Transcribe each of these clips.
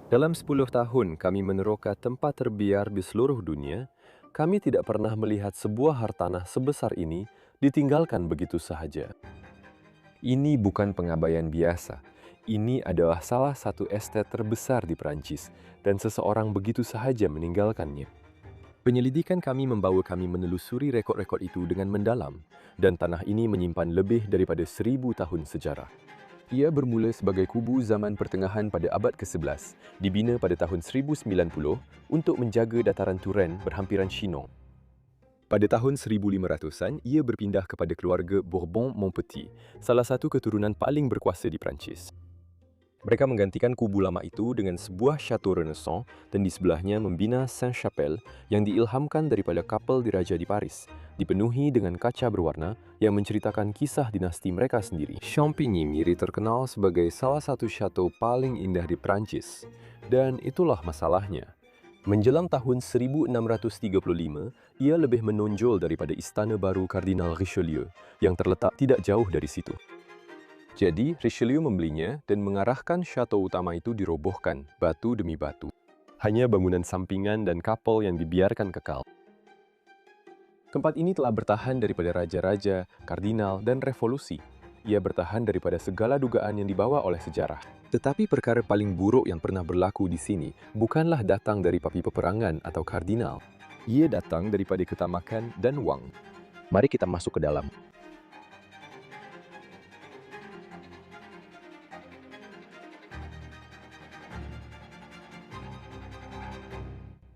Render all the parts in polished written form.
Dalam 10 tahun kami meneroka tempat terbiar di seluruh dunia, kami tidak pernah melihat sebuah hartanah sebesar ini ditinggalkan begitu sahaja. Ini bukan pengabaian biasa. Ini adalah salah satu estet terbesar di Perancis, dan seseorang begitu sahaja meninggalkannya. Penyelidikan kami membawa kami menelusuri rekod-rekod itu dengan mendalam, dan tanah ini menyimpan lebih daripada 1000 tahun sejarah. Ia bermula sebagai kubu zaman pertengahan pada abad ke-11, dibina pada tahun 1090 untuk menjaga dataran Touraine berhampiran Chinon. Pada tahun 1500-an, ia berpindah kepada keluarga Bourbon-Montpetit, salah satu keturunan paling berkuasa di Perancis. Mereka menggantikan kubu lama itu dengan sebuah chateau Renaissance dan di sebelahnya membina Sainte-Chapelle yang diilhamkan daripada kapel diraja di Paris, dipenuhi dengan kaca berwarna yang menceritakan kisah dinasti mereka sendiri. Champigny-Miri terkenal sebagai salah satu chateau paling indah di Perancis, dan itulah masalahnya. Menjelang tahun 1635, ia lebih menonjol daripada istana baru Kardinal Richelieu yang terletak tidak jauh dari situ. Jadi, Richelieu membelinya dan mengarahkan chateau utama itu dirobohkan, batu demi batu. Hanya bangunan sampingan dan kapel yang dibiarkan kekal. Tempat ini telah bertahan daripada raja-raja, kardinal, dan revolusi. Ia bertahan daripada segala dugaan yang dibawa oleh sejarah. Tetapi perkara paling buruk yang pernah berlaku di sini bukanlah datang dari papi peperangan atau kardinal. Ia datang daripada ketamakan dan wang. Mari kita masuk ke dalam.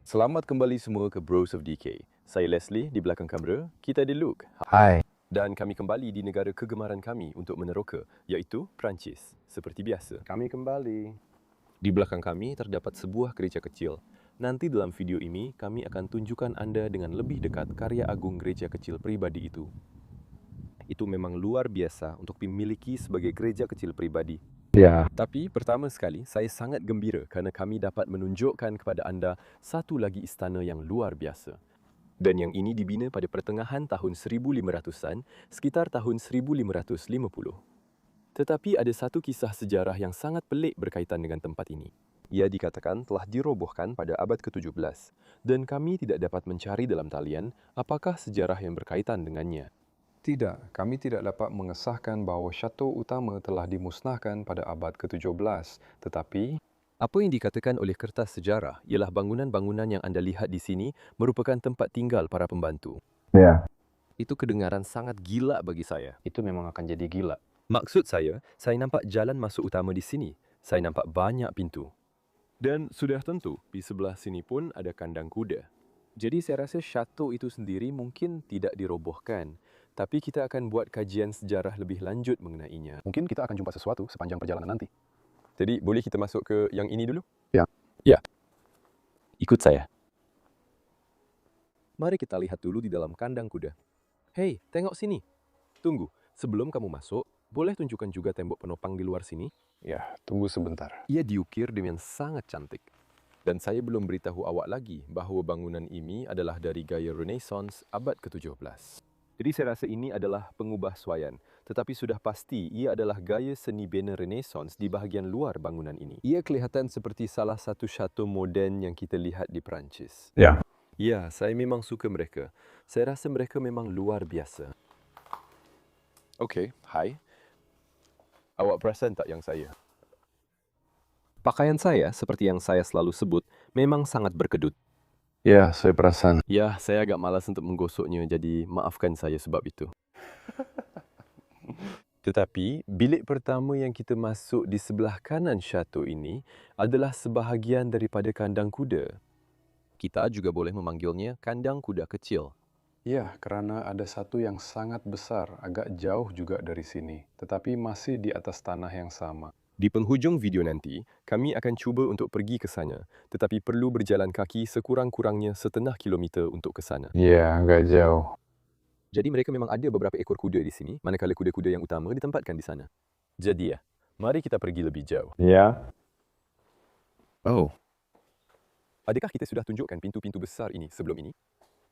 Selamat kembali semua ke Bros of DK. Saya Leslie di belakang kamera, kita di Luke. Hai. Dan kami kembali di negara kegemaran kami untuk meneroka, iaitu Perancis. Seperti biasa, kami kembali. Di belakang kami terdapat sebuah gereja kecil. Nanti dalam video ini, kami akan tunjukkan anda dengan lebih dekat karya agung gereja kecil pribadi itu. Itu memang luar biasa untuk dimiliki sebagai gereja kecil pribadi. Ya, Tapi pertama sekali, saya sangat gembira kerana kami dapat menunjukkan kepada anda satu lagi istana yang luar biasa. Dan yang ini dibina pada pertengahan tahun 1500-an, sekitar tahun 1550. Tetapi ada satu kisah sejarah yang sangat pelik berkaitan dengan tempat ini. Ia dikatakan telah dirobohkan pada abad ke-17, dan kami tidak dapat mencari dalam talian apakah sejarah yang berkaitan dengannya. Tidak, kami tidak dapat mengesahkan bahawa syato utama telah dimusnahkan pada abad ke-17, tetapi Apa yang dikatakan oleh kertas sejarah ialah bangunan-bangunan yang anda lihat di sini merupakan tempat tinggal para pembantu. ya. Itu kedengaran sangat gila bagi saya. itu memang akan jadi gila. Maksud saya nampak jalan masuk utama di sini. Saya nampak banyak pintu. Dan sudah tentu, di sebelah sini pun ada kandang kuda. Jadi saya rasa chateau itu sendiri mungkin tidak dirobohkan, tapi kita akan buat kajian sejarah lebih lanjut mengenainya. Mungkin kita akan jumpa sesuatu sepanjang perjalanan nanti. Jadi boleh kita masuk ke yang ini dulu? Ya. Ya. Ikut saya. Mari kita lihat dulu di dalam kandang kuda. Hei, tengok sini. Tunggu, sebelum kamu masuk, boleh tunjukkan juga tembok penopang di luar sini? Ya, tunggu sebentar. Ia diukir dengan sangat cantik. Dan saya belum beritahu awak lagi bahawa bangunan ini adalah dari gaya Renaissance abad ke-17. Jadi saya rasa ini adalah pengubah suaian, tetapi sudah pasti ia adalah gaya seni bina Renaissance di bahagian luar bangunan ini. Ia kelihatan seperti salah satu chateau moden yang kita lihat di Perancis. Ya. Ya, saya memang suka mereka. Saya rasa mereka memang luar biasa. Okey, hai. Awak perasan tak yang saya? Pakaian saya, seperti yang saya selalu sebut, memang sangat berkedut. Ya, saya perasan. Ya, saya agak malas untuk menggosoknya, jadi maafkan saya sebab itu. Tetapi, bilik pertama yang kita masuk di sebelah kanan syatu ini adalah sebahagian daripada kandang kuda. Kita juga boleh memanggilnya kandang kuda kecil. Ya, kerana ada satu yang sangat besar, agak jauh juga dari sini, tetapi masih di atas tanah yang sama. Di penghujung video nanti, kami akan cuba untuk pergi ke sana, tetapi perlu berjalan kaki sekurang-kurangnya 0,5 kilometer untuk ke sana. Ya, agak jauh. Jadi mereka memang ada beberapa ekor kuda di sini, manakala kuda-kuda yang utama ditempatkan di sana. Jadi mari kita pergi lebih jauh. Ya. Oh. Adakah kita sudah tunjukkan pintu-pintu besar ini sebelum ini?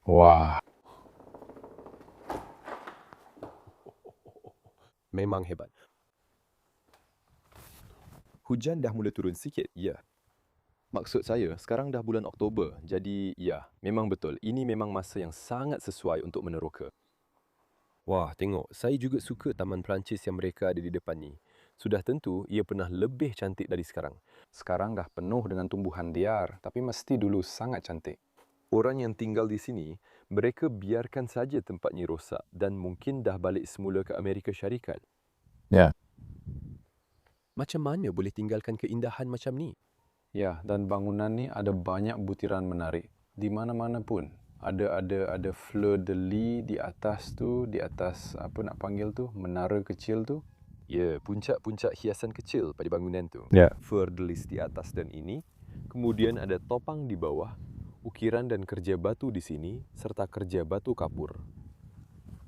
Wah. Memang hebat. Hujan dah mula turun sikit, ya. Maksud saya, sekarang dah bulan Oktober, jadi ya, memang betul. Ini memang masa yang sangat sesuai untuk meneroka. Wah, tengok. Saya juga suka taman Perancis yang mereka ada di depan ni. Sudah tentu, ia pernah lebih cantik dari sekarang. Sekarang dah penuh dengan tumbuhan liar, tapi mesti dulu sangat cantik. Orang yang tinggal di sini, mereka biarkan saja tempatnya rosak dan mungkin dah balik semula ke Amerika Syarikat. Ya. Macam mana boleh tinggalkan keindahan macam ni? Ya, dan bangunan ni ada banyak butiran menarik. Di mana-mana pun. Ada fleur de lis di atas tu, di atas apa nak panggil tu, menara kecil tu. Ya, puncak-puncak hiasan kecil pada bangunan tu. Ya. Fleur de lis di atas dan ini. Kemudian ada topang di bawah, ukiran dan kerja batu di sini, serta kerja batu kapur.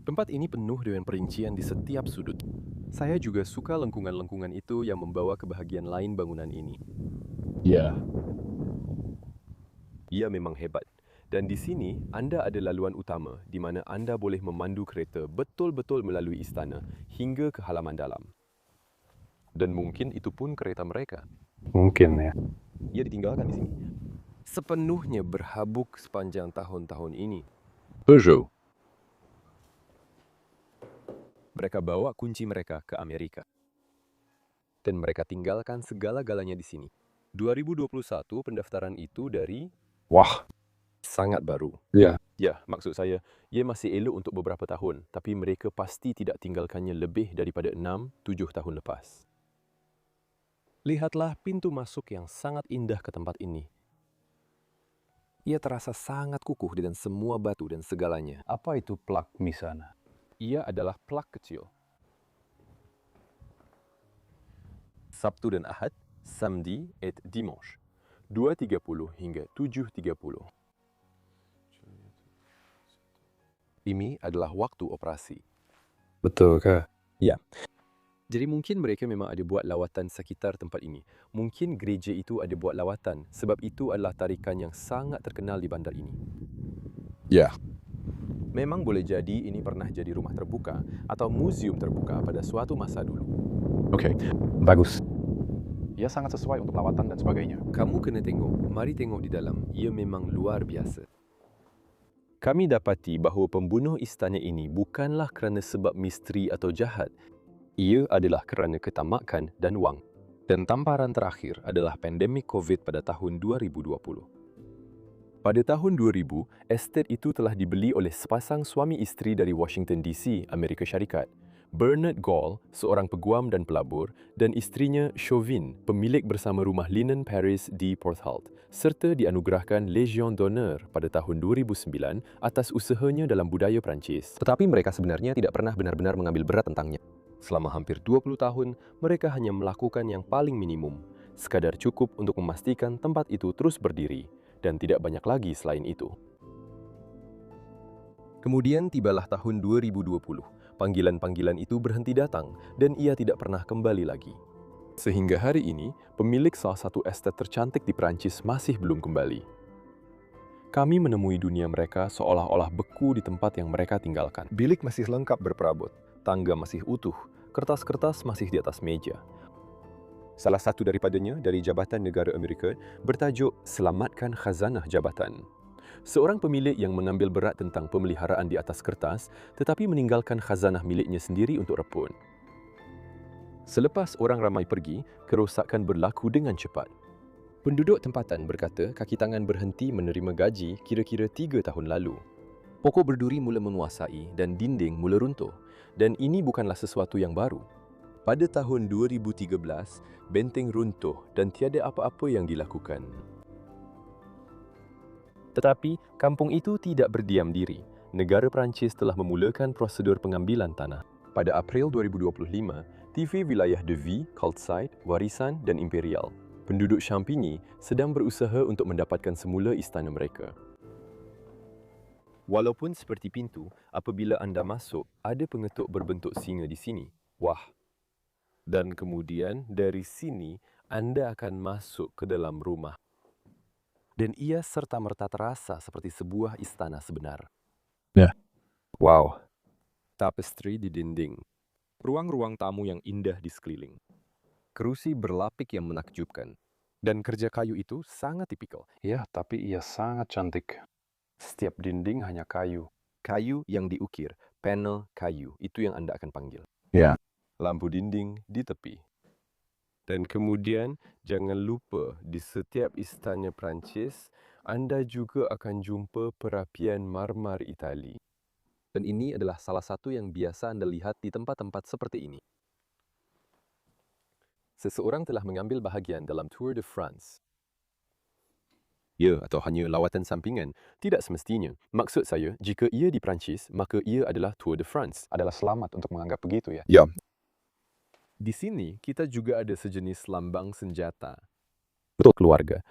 Tempat ini penuh dengan perincian di setiap sudut. Saya juga suka lengkungan-lengkungan itu yang membawa ke bahagian lain bangunan ini. Ya. Ia memang hebat. Dan di sini, anda ada laluan utama di mana anda boleh memandu kereta betul-betul melalui istana hingga ke halaman dalam. Dan mungkin itu pun kereta mereka. Mungkin ya. Ia ditinggalkan di sini. Sepenuhnya berhabuk sepanjang tahun-tahun ini. Peugeot. Mereka bawa kunci mereka ke Amerika. Dan mereka tinggalkan segala-galanya di sini. 2021 pendaftaran itu dari Wah. sangat baru. Ya. Ya, maksud saya, ia masih elok untuk beberapa tahun, tapi mereka pasti tidak tinggalkannya lebih daripada 6-7 tahun lepas. Lihatlah pintu masuk yang sangat indah ke tempat ini. Ia terasa sangat kukuh dengan semua batu dan segalanya. Apa itu plak misana? Ia adalah plak kecil. Sabtu dan Ahad, samedi et dimanche, 2.30 hingga 7.30. Ini adalah waktu operasi. Betul ke? Ya. Jadi mungkin mereka memang ada buat lawatan sekitar tempat ini. Mungkin gereja itu ada buat lawatan sebab itu adalah tarikan yang sangat terkenal di bandar ini. Ya. Memang boleh jadi ini pernah jadi rumah terbuka atau muzium terbuka pada suatu masa dulu. Okey, bagus. Ia sangat sesuai untuk lawatan dan sebagainya. Kamu kena tengok, mari tengok di dalam. Ia memang luar biasa. Kami dapati bahawa pembunuh istana ini bukanlah kerana sebab misteri atau jahat. Ia adalah kerana ketamakan dan wang. Dan tamparan terakhir adalah pandemik COVID pada tahun 2020. Pada tahun 2000, estet itu telah dibeli oleh sepasang suami isteri dari Washington DC, Amerika Syarikat. Bernard Gall, seorang peguam dan pelabur, dan isterinya Chauvin, pemilik bersama rumah linen Paris di Port Holt, serta dianugerahkan Légion d'honneur pada tahun 2009 atas usahanya dalam budaya Perancis. Tetapi mereka sebenarnya tidak pernah benar-benar mengambil berat tentangnya. Selama hampir 20 tahun, mereka hanya melakukan yang paling minimum, sekadar cukup untuk memastikan tempat itu terus berdiri, dan tidak banyak lagi selain itu. Kemudian tibalah tahun 2020. Panggilan-panggilan itu berhenti datang dan ia tidak pernah kembali lagi. Sehingga hari ini, pemilik salah satu estet tercantik di Perancis masih belum kembali. Kami menemui dunia mereka seolah-olah beku di tempat yang mereka tinggalkan. Bilik masih lengkap berperabot, tangga masih utuh, kertas-kertas masih di atas meja. Salah satu daripadanya dari Jabatan Negara Amerika bertajuk Selamatkan Khazanah Jabatan. Seorang pemilik yang mengambil berat tentang pemeliharaan di atas kertas tetapi meninggalkan khazanah miliknya sendiri untuk repun. Selepas orang ramai pergi, kerosakan berlaku dengan cepat. Penduduk tempatan berkata kaki tangan berhenti menerima gaji kira-kira 3 tahun lalu. Pokok berduri mula menguasai dan dinding mula runtuh. Dan ini bukanlah sesuatu yang baru. Pada tahun 2013, benteng runtuh dan tiada apa-apa yang dilakukan. Tetapi, kampung itu tidak berdiam diri. Negara Perancis telah memulakan prosedur pengambilan tanah. Pada April 2025, TV wilayah De Vie, Calcite, Warisan dan Imperial, penduduk Champigny sedang berusaha untuk mendapatkan semula istana mereka. Walaupun seperti pintu, apabila anda masuk, ada pengetuk berbentuk singa di sini. Wah! Dan kemudian dari sini, anda akan masuk ke dalam rumah. Dan ia serta-merta terasa seperti sebuah istana sebenar. Ya. Wow. Tapestri di dinding. Ruang-ruang tamu yang indah di sekeliling. Kerusi berlapik yang menakjubkan. Dan kerja kayu itu sangat tipikal. Ya, tapi ia sangat cantik. Setiap dinding hanya kayu. Kayu yang diukir, panel kayu, itu yang Anda akan panggil. Ya. Lampu dinding di tepi. Dan kemudian, jangan lupa di setiap istana Perancis, Anda juga akan jumpa perapian marmar Itali. Dan ini adalah salah satu yang biasa Anda lihat di tempat-tempat seperti ini. Seseorang telah mengambil bahagian dalam Tour de France. Ya, atau hanya lawatan sampingan. Tidak semestinya. Maksud saya, jika ia di Perancis, maka ia adalah Tour de France. Adalah selamat untuk menganggap begitu ya. Ya. Di sini, kita juga ada sejenis lambang senjata. Untuk keluarga.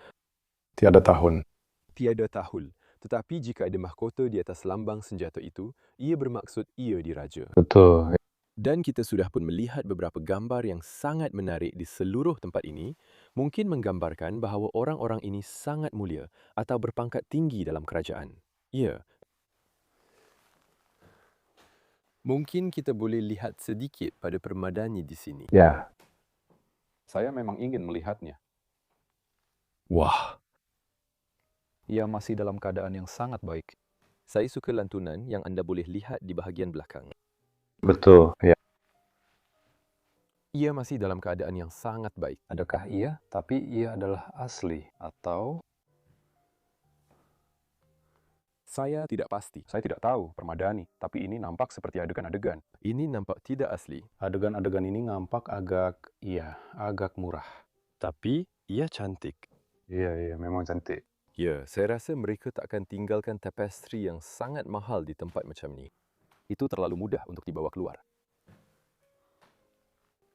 Tiada tahun. Tiada tahun. Tetapi jika ada mahkota di atas lambang senjata itu, ia bermaksud ia diraja. Betul. Dan kita sudah pun melihat beberapa gambar yang sangat menarik di seluruh tempat ini, mungkin menggambarkan bahawa orang-orang ini sangat mulia atau berpangkat tinggi dalam kerajaan. Ya. Mungkin kita boleh lihat sedikit pada permadani di sini. Ya. Saya memang ingin melihatnya. Wah. Ia masih dalam keadaan yang sangat baik. Saya suka lantunan yang Anda boleh lihat di bahagian belakang. Betul. Ya. Ia masih dalam keadaan yang sangat baik. Adakah ia? Tapi ia adalah asli. Atau? Saya tidak pasti. Saya tidak tahu permadani. Tapi ini nampak seperti adegan-adegan. Ini nampak tidak asli. Adegan-adegan ini nampak agak murah. Tapi ia cantik. Iya, memang cantik. Ya, saya rasa mereka tak akan tinggalkan tapestri yang sangat mahal di tempat macam ni. Itu terlalu mudah untuk dibawa keluar.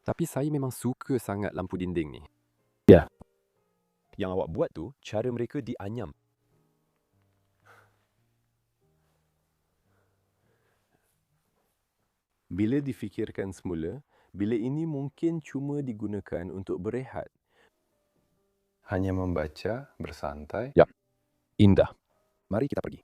Tapi saya memang suka sangat lampu dinding ni. Ya. Yang awak buat tu, cara mereka dianyam. Bila difikirkan semula, bilik ini mungkin cuma digunakan untuk berehat. Hanya membaca, bersantai. Ya. Indah. Mari kita pergi.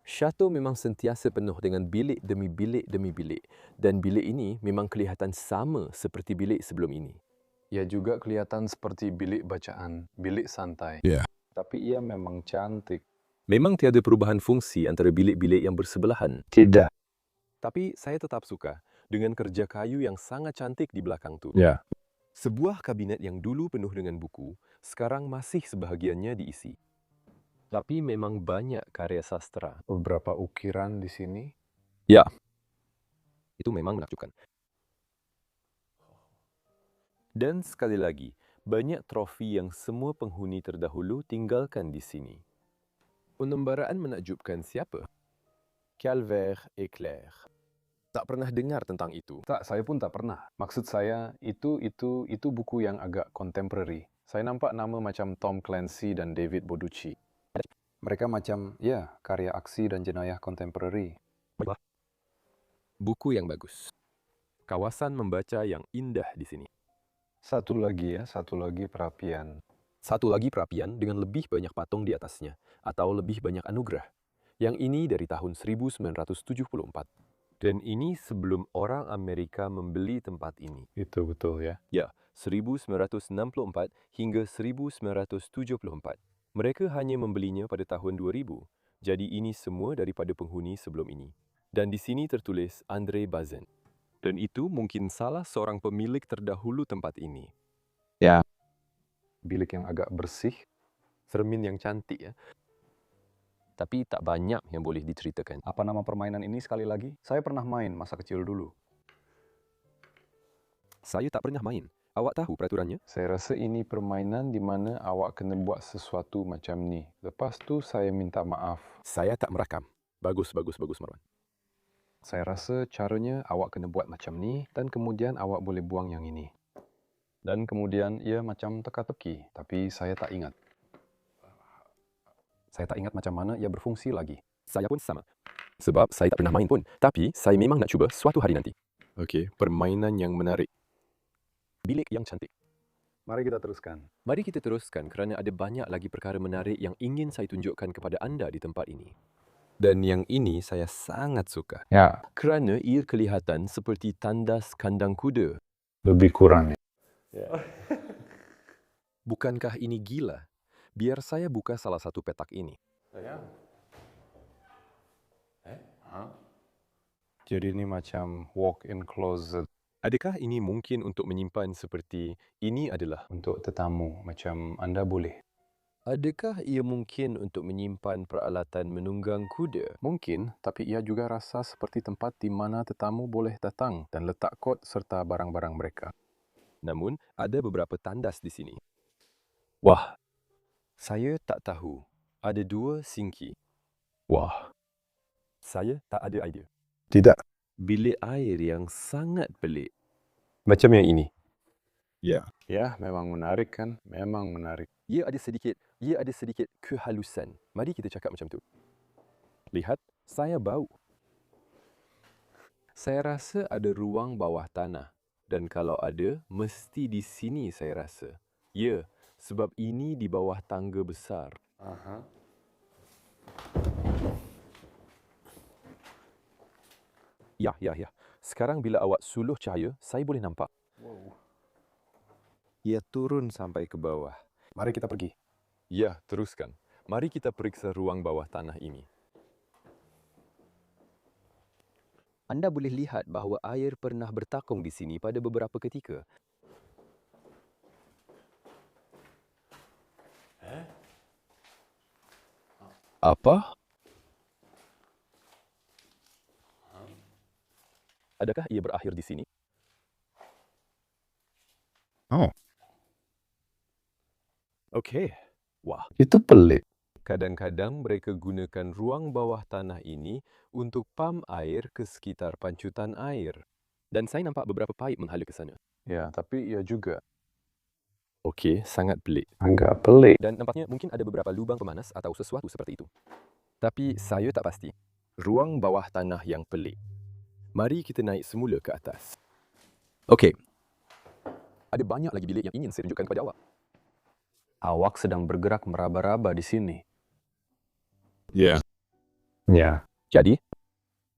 Chateau memang sentiasa penuh dengan bilik demi bilik demi bilik. Dan bilik ini memang kelihatan sama seperti bilik sebelum ini. Ia juga kelihatan seperti bilik bacaan, bilik santai. Ya. Tapi ia memang cantik. Memang tiada perubahan fungsi antara bilik-bilik yang bersebelahan. Tidak. Tapi saya tetap suka dengan kerja kayu yang sangat cantik di belakang tu. Ya. Sebuah kabinet yang dulu penuh dengan buku, sekarang masih sebahagiannya diisi. Tapi memang banyak karya sastra. Beberapa ukiran di sini. Ya, itu memang menakjubkan. Dan sekali lagi, banyak trofi yang semua penghuni terdahulu tinggalkan di sini. Penembaraan menakjubkan siapa? Calvaire Éclair. Tak pernah dengar tentang itu. Tak, saya pun tak pernah. Maksud saya, itu buku yang agak contemporary. Saya nampak nama macam Tom Clancy dan David Boducci. Mereka macam, ya, karya aksi dan jenayah contemporary. Buku yang bagus. Kawasan membaca yang indah di sini. Satu lagi perapian. Satu lagi perapian dengan lebih banyak patung di atasnya, atau lebih banyak anugerah. Yang ini dari tahun 1974. Dan ini sebelum orang Amerika membeli tempat ini. Itu betul ya. Ya, 1964 hingga 1974. Mereka hanya membelinya pada tahun 2000. Jadi ini semua daripada penghuni sebelum ini. Dan di sini tertulis André Bazin. Dan itu mungkin salah seorang pemilik terdahulu tempat ini. Ya. Bilik yang agak bersih. Cermin yang cantik ya. Tapi tak banyak yang boleh diceritakan. Apa nama permainan ini sekali lagi? Saya pernah main masa kecil dulu. Saya tak pernah main. Awak tahu peraturannya? Saya rasa ini permainan di mana awak kena buat sesuatu macam ni. Lepas tu saya minta maaf. Saya tak merakam. Bagus, Marwan. Saya rasa caranya awak kena buat macam ni dan kemudian awak boleh buang yang ini. Dan kemudian ia macam teka-teki, tapi saya tak ingat. Saya tak ingat macam mana ia berfungsi lagi. Saya pun sama. Sebab saya tak pernah main pun. Tapi saya memang nak cuba suatu hari nanti. Okey, permainan yang menarik. Bilik yang cantik. Mari kita teruskan. Mari kita teruskan kerana ada banyak lagi perkara menarik yang ingin saya tunjukkan kepada anda di tempat ini. Dan yang ini saya sangat suka. Ya, Kerana ia kelihatan seperti tandas kandang kuda. lebih kurang. Bukankah ini gila? Biar saya buka salah satu petak ini. Jadi ini macam walk-in closet Adakah ini mungkin untuk menyimpan seperti ini adalah? untuk tetamu. Macam Anda boleh. Adakah ia mungkin untuk menyimpan peralatan menunggang kuda? Mungkin, tapi ia juga rasa seperti tempat di mana tetamu boleh datang dan letak kot serta barang-barang mereka. Namun, ada beberapa tandas di sini. Wah, saya tak tahu. Ada 2 sinki. Wah, Saya tak ada idea. tidak. Bilik air yang sangat pelik. Macam yang ini. Ya, memang menarik kan? Memang menarik. Ia ada sedikit kehalusan. Mari kita cakap macam tu. Lihat, saya bau. Saya rasa ada ruang bawah tanah. Dan kalau ada, mesti di sini saya rasa. Ya, sebab ini di bawah tangga besar. Ya. Sekarang bila awak suluh cahaya, saya boleh nampak. Ia turun sampai ke bawah. Mari kita pergi. Ya, teruskan. Mari kita periksa ruang bawah tanah ini. Anda boleh lihat bahawa air pernah bertakung di sini pada beberapa ketika. Apa? Adakah ia berakhir di sini? Oh, Okey. Wah, itu pelik. kadang-kadang mereka gunakan ruang bawah tanah ini untuk pam air ke sekitar pancutan air. Dan saya nampak beberapa paip menghala ke sana. Ya, tapi ia juga Okey, sangat pelik. agak pelik. Dan nampaknya mungkin ada beberapa lubang pemanas atau sesuatu seperti itu. Tapi saya tak pasti. Ruang bawah tanah yang pelik. Mari kita naik semula ke atas. Okey. Ada banyak lagi bilik yang ingin saya tunjukkan kepada awak. Awak sedang bergerak meraba-raba di sini. Ya. Ya, Jadi,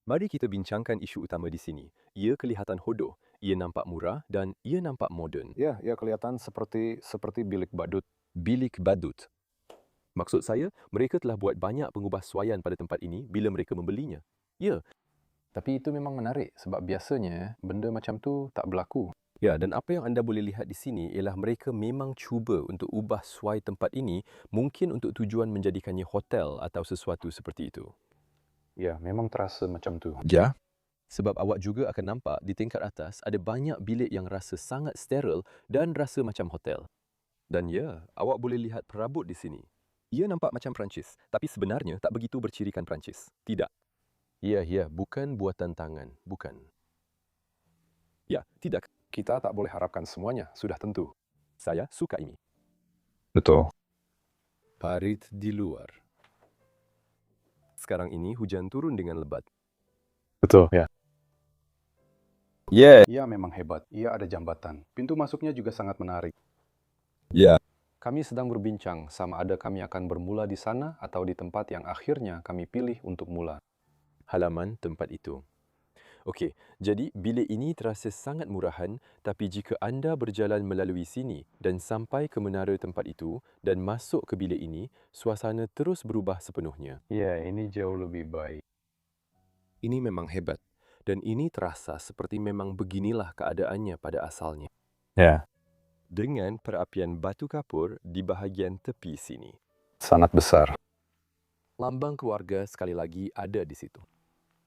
mari kita bincangkan isu utama di sini. Ia kelihatan hodoh, ia nampak murah dan ia nampak moden. ia kelihatan seperti bilik badut. Bilik badut. Maksud saya, mereka telah buat banyak pengubahsuaian pada tempat ini bila mereka membelinya. Ya, Tapi itu memang menarik sebab biasanya benda macam tu tak berlaku. ya, dan apa yang anda boleh lihat di sini ialah mereka memang cuba untuk ubah suai tempat ini mungkin untuk tujuan menjadikannya hotel atau sesuatu seperti itu. Ya, memang terasa macam tu. Ya. Sebab awak juga akan nampak di tingkat atas ada banyak bilik yang rasa sangat steril dan rasa macam hotel. Dan ya, awak boleh lihat perabot di sini. Ia nampak macam Perancis, tapi sebenarnya tak begitu bercirikan Perancis. Tidak. Ya, bukan buatan tangan, bukan. Ya, tidak. Kita tak boleh harapkan semuanya, sudah tentu. Saya suka ini. Betul. Parit di luar. Sekarang ini hujan turun dengan lebat. Betul, ya. Ya. Ia memang hebat. Ia ada jambatan. Pintu masuknya juga sangat menarik. Ya. Kami sedang berbincang sama ada kami akan bermula di sana atau di tempat yang akhirnya kami pilih untuk mula. Halaman tempat itu. Okey, jadi bilik ini terasa sangat murahan, tapi jika anda berjalan melalui sini dan sampai ke menara tempat itu dan masuk ke bilik ini, suasana terus berubah sepenuhnya. Ya, ini jauh lebih baik. Ini memang hebat dan ini terasa seperti memang beginilah keadaannya pada asalnya. Ya. Dengan perapian batu kapur di bahagian tepi sini. Sangat besar. Lambang keluarga sekali lagi ada di situ.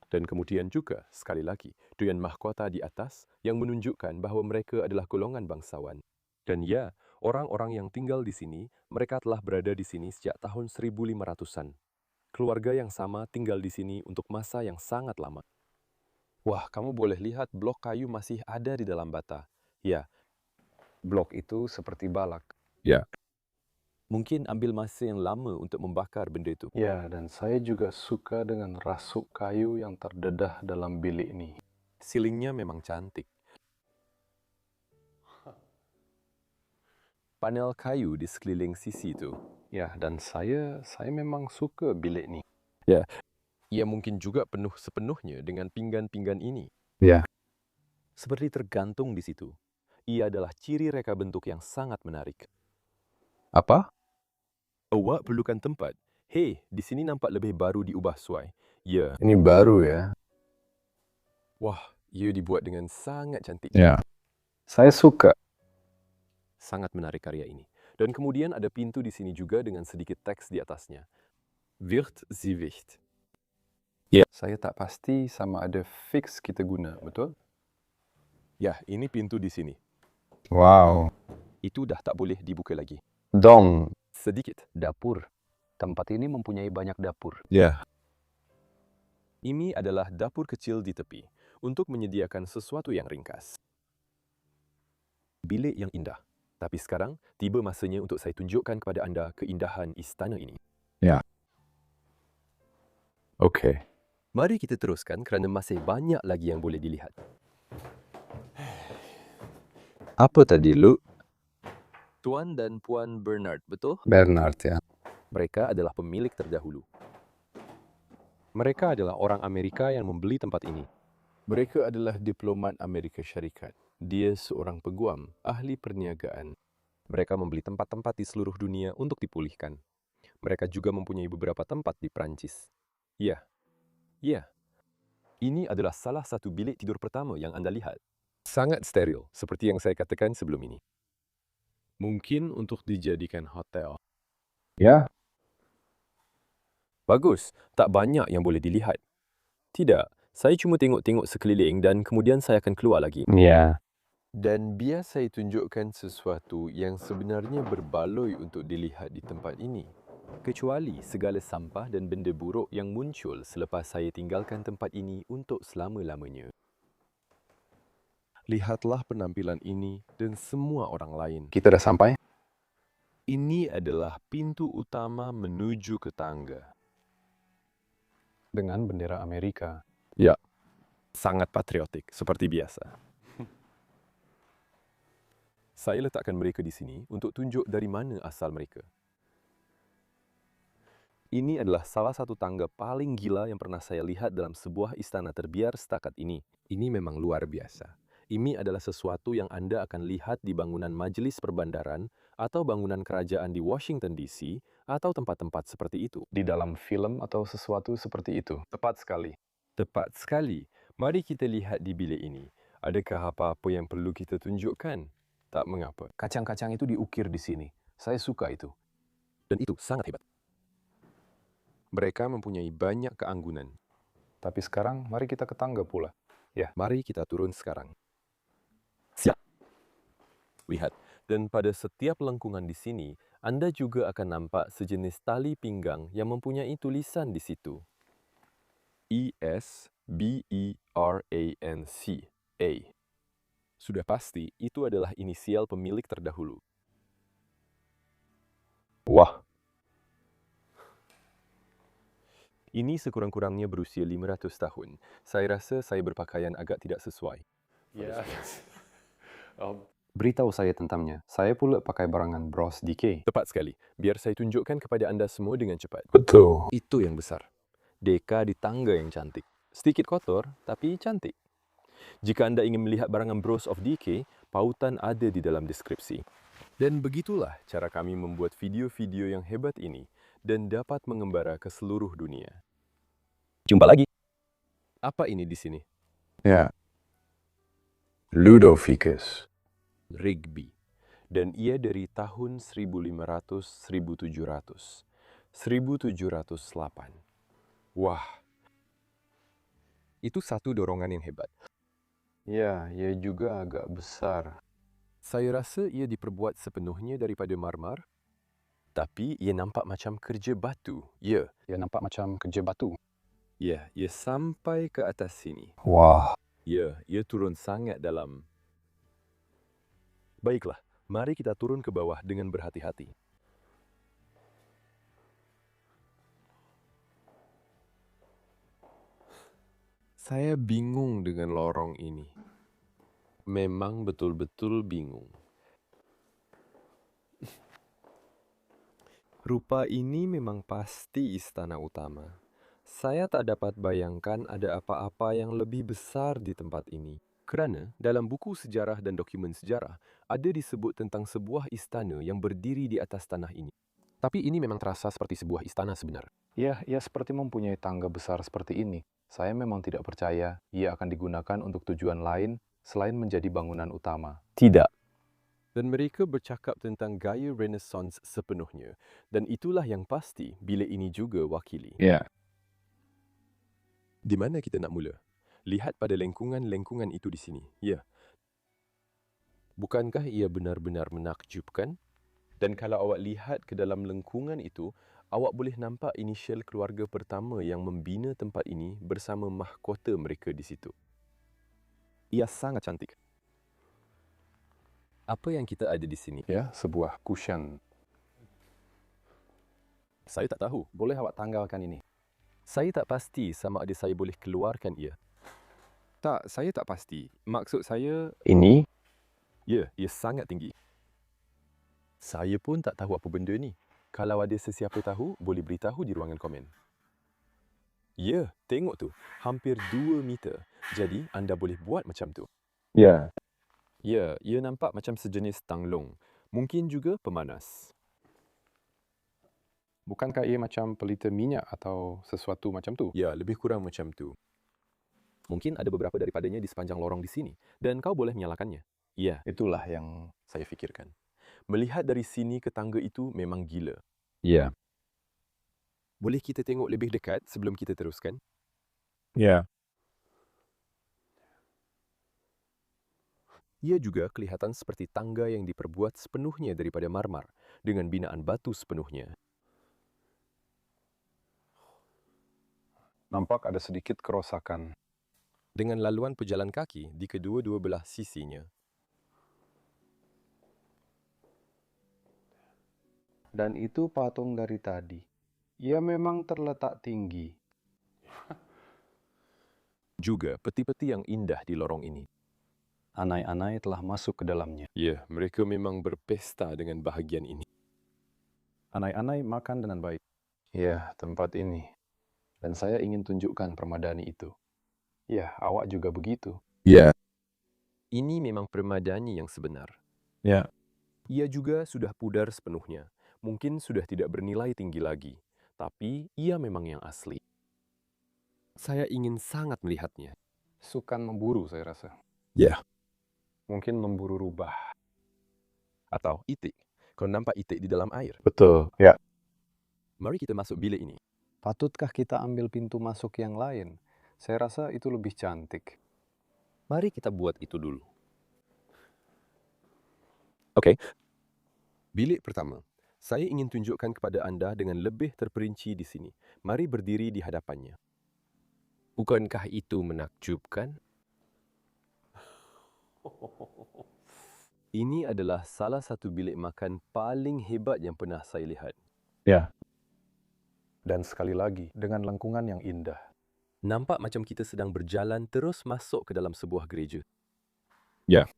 Dan kemudian juga, sekali lagi, doyan mahkota di atas yang menunjukkan bahawa mereka adalah golongan bangsawan. Dan ya, orang-orang yang tinggal di sini, mereka telah berada di sini sejak tahun 1500-an. Keluarga yang sama tinggal di sini untuk masa yang sangat lama. Wah, kamu boleh lihat blok kayu masih ada di dalam bata. Ya, Blok itu seperti balak. ya. Mungkin ambil masa yang lama untuk membakar benda itu. Ya, dan saya juga suka dengan rasuk kayu yang terdedah dalam bilik ini. Silingnya memang cantik. Panel kayu di sekeliling sisi itu. Ya, dan saya memang suka bilik ini. Ya, Ia mungkin juga penuh sepenuhnya dengan pinggan-pinggan ini. Ya. Seperti tergantung di situ. Ia adalah ciri reka bentuk yang sangat menarik. Apa? Awak perlukan tempat. Hei, di sini nampak lebih baru diubah suai. Ya, Ini baru ya. wah, ia dibuat dengan sangat cantik. Ya. Saya suka. Sangat menarik karya ini. Dan kemudian ada pintu di sini juga dengan sedikit teks di atasnya. Wird sie wicht. Ya. Saya tak pasti sama ada fix kita guna, betul? Ya, ini pintu di sini. Wow. Itu dah tak boleh dibuka lagi. Dong. Sedikit. Dapur. Tempat ini mempunyai banyak dapur. Ya. Ini adalah dapur kecil di tepi untuk menyediakan sesuatu yang ringkas. Bilik yang indah. Tapi sekarang, tiba masanya untuk saya tunjukkan kepada anda keindahan istana ini. Ya. Oke. Mari kita teruskan kerana masih banyak lagi yang boleh dilihat. Apa tadi, Lu? Tuan dan Puan Bernard, betul? Bernard ya. Mereka adalah pemilik terdahulu. Mereka adalah orang Amerika yang membeli tempat ini. Mereka adalah diplomat Amerika Syarikat. Dia seorang peguam, ahli perniagaan. Mereka membeli tempat-tempat di seluruh dunia untuk dipulihkan. Mereka juga mempunyai beberapa tempat di Prancis. Ya, ya. Ini adalah salah satu bilik tidur pertama yang anda lihat. Sangat steril, seperti yang saya katakan sebelum ini. Mungkin untuk dijadikan hotel. Ya. Bagus, tak banyak yang boleh dilihat. Tidak, saya cuma tengok-tengok sekeliling dan kemudian saya akan keluar lagi. Ya. Dan biar saya tunjukkan sesuatu yang sebenarnya berbaloi untuk dilihat di tempat ini. Kecuali segala sampah dan benda buruk yang muncul selepas saya tinggalkan tempat ini untuk selama-lamanya. Lihatlah penampilan ini dan semua orang lain. Kita dah sampai? Ini adalah pintu utama menuju ke tangga. Dengan bendera Amerika. Ya, sangat patriotik, seperti biasa. Saya letakkan mereka di sini untuk tunjuk dari mana asal mereka. Ini adalah salah satu tangga paling gila yang pernah saya lihat dalam sebuah istana terbiar setakat ini. Ini memang luar biasa. Ini adalah sesuatu yang anda akan lihat di bangunan majelis perbandaran atau bangunan kerajaan di Washington DC atau tempat-tempat seperti itu. Di dalam film atau sesuatu seperti itu. Tepat sekali. Tepat sekali. Mari kita lihat di bilik ini. Adakah apa-apa yang perlu kita tunjukkan? Tak mengapa. Kacang-kacang itu diukir di sini. Saya suka itu. Dan itu sangat hebat. Mereka mempunyai banyak keanggunan. Tapi sekarang mari kita ke tangga pula. Ya. Mari kita turun sekarang. Siap. Lihat, dan pada setiap lengkungan di sini, anda juga akan nampak sejenis tali pinggang yang mempunyai tulisan di situ. ESBERANC. A. Sudah pasti, itu adalah inisial pemilik terdahulu. Wah. Ini sekurang-kurangnya berusia 500 tahun. Saya rasa saya berpakaian agak tidak sesuai. Ya. Beritahu saya tentangnya. Saya pula pakai barangan Bros DK. Tepat sekali. Biar saya tunjukkan kepada anda semua dengan cepat. Betul. Itu yang besar. Deka di tangga yang cantik. Sedikit kotor, tapi cantik. Jika anda ingin melihat barangan Bros of DK, pautan ada di dalam deskripsi. Dan begitulah cara kami membuat video-video yang hebat ini dan dapat mengembara ke seluruh dunia. Jumpa lagi. Apa ini di sini? Ya. Ludovicus. Rigby. Dan ia dari tahun 1500-1700. 1708. Wah. Itu satu dorongan yang hebat. Ya, ia juga agak besar. Saya rasa ia diperbuat sepenuhnya daripada marmar. Tapi ia nampak macam kerja batu. Ya, Ia nampak macam kerja batu. ya, ia sampai ke atas sini. Wah. Ya, ia turun sangat dalam. Baiklah, mari kita turun ke bawah dengan berhati-hati. Saya bingung dengan lorong ini. Memang betul-betul bingung. Rupa ini memang pasti istana utama. Saya tak dapat bayangkan ada apa-apa yang lebih besar di tempat ini. Kerana dalam buku sejarah dan dokumen sejarah, ada disebut tentang sebuah istana yang berdiri di atas tanah ini. Tapi ini memang terasa seperti sebuah istana sebenar. Ya, ia seperti mempunyai tangga besar seperti ini. Saya memang tidak percaya ia akan digunakan untuk tujuan lain selain menjadi bangunan utama. Tidak. Dan mereka bercakap tentang gaya Renaissance sepenuhnya. Dan itulah yang pasti bilik ini juga wakili. Ya. Di mana kita nak mula? Lihat pada lengkungan-lengkungan itu di sini. Ya. Bukankah ia benar-benar menakjubkan? Dan kalau awak lihat ke dalam lengkungan itu, awak boleh nampak inisial keluarga pertama yang membina tempat ini bersama mahkota mereka di situ. Ia sangat cantik. Apa yang kita ada di sini? Ya, sebuah cushion. Saya tak tahu. Boleh awak tanggalkan ini? Saya tak pasti sama ada saya boleh keluarkan ia. Tak, saya tak pasti. Maksud saya, Ini? ya, ia sangat tinggi. Saya pun tak tahu apa benda ni. Kalau ada sesiapa tahu, boleh beritahu di ruangan komen. Ya, tengok tu. Hampir 2 meter. Jadi, anda boleh buat macam tu. Ya. Ya, ia nampak macam sejenis tanglong. Mungkin juga pemanas. Bukankah ia macam pelita minyak atau sesuatu macam tu? Ya, lebih kurang macam tu. Mungkin ada beberapa daripadanya di sepanjang lorong di sini. Dan kau boleh menyalakannya. Ya, Itulah yang saya fikirkan. Melihat dari sini ke tangga itu memang gila. Ya. Boleh kita tengok lebih dekat sebelum kita teruskan? Ya. Ia juga kelihatan seperti tangga yang diperbuat sepenuhnya daripada marmar dengan binaan batu sepenuhnya. Nampak ada sedikit kerosakan. Dengan laluan pejalan kaki di kedua-dua belah sisinya. Dan itu patung dari tadi. Ia memang terletak tinggi. Juga peti-peti yang indah di lorong ini. Anai-anai telah masuk ke dalamnya. Ya, mereka memang berpesta dengan bahagian ini. Anai-anai makan dengan baik. Ya, tempat ini. Dan saya ingin tunjukkan permadani itu. Ya, awak juga begitu. Ya. Ini memang permadani yang sebenar. Ya. Ia juga sudah pudar sepenuhnya. Mungkin sudah tidak bernilai tinggi lagi. Tapi ia memang yang asli. Saya ingin sangat melihatnya. Sukan memburu, saya rasa. Ya. Mungkin memburu rubah. Atau itik. Kau nampak itik di dalam air. Betul. Ya. Mari kita masuk bilik ini. Patutkah kita ambil pintu masuk yang lain? Saya rasa itu lebih cantik. Mari kita buat itu dulu. Oke. Bilik pertama. Saya ingin tunjukkan kepada anda dengan lebih terperinci di sini. Mari berdiri di hadapannya. Bukankah itu menakjubkan? Ini adalah salah satu bilik makan paling hebat yang pernah saya lihat. Ya. Dan sekali lagi, dengan lengkungan yang indah. Nampak macam kita sedang berjalan terus masuk ke dalam sebuah gereja. Ya.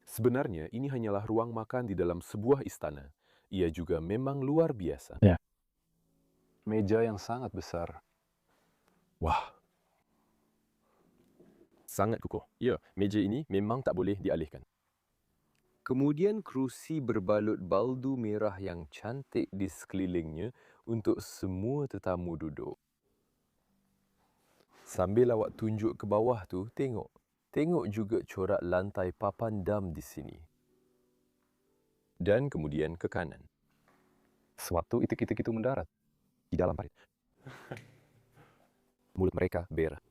Sebenarnya, ini hanyalah ruang makan di dalam sebuah istana. Ia juga memang luar biasa. Ya. Meja yang sangat besar. Wah. Sangat kukuh. Ya, meja ini memang tak boleh dialihkan. Kemudian kerusi berbalut baldu merah yang cantik di sekelilingnya untuk semua tetamu duduk. Sambil awak tunjuk ke bawah tu, tengok. Tengok juga corak lantai papan dam di sini. Dan kemudian ke kanan. Sewaktu itik-itik itu mendarat. Di dalam parit. Mulut mereka berah.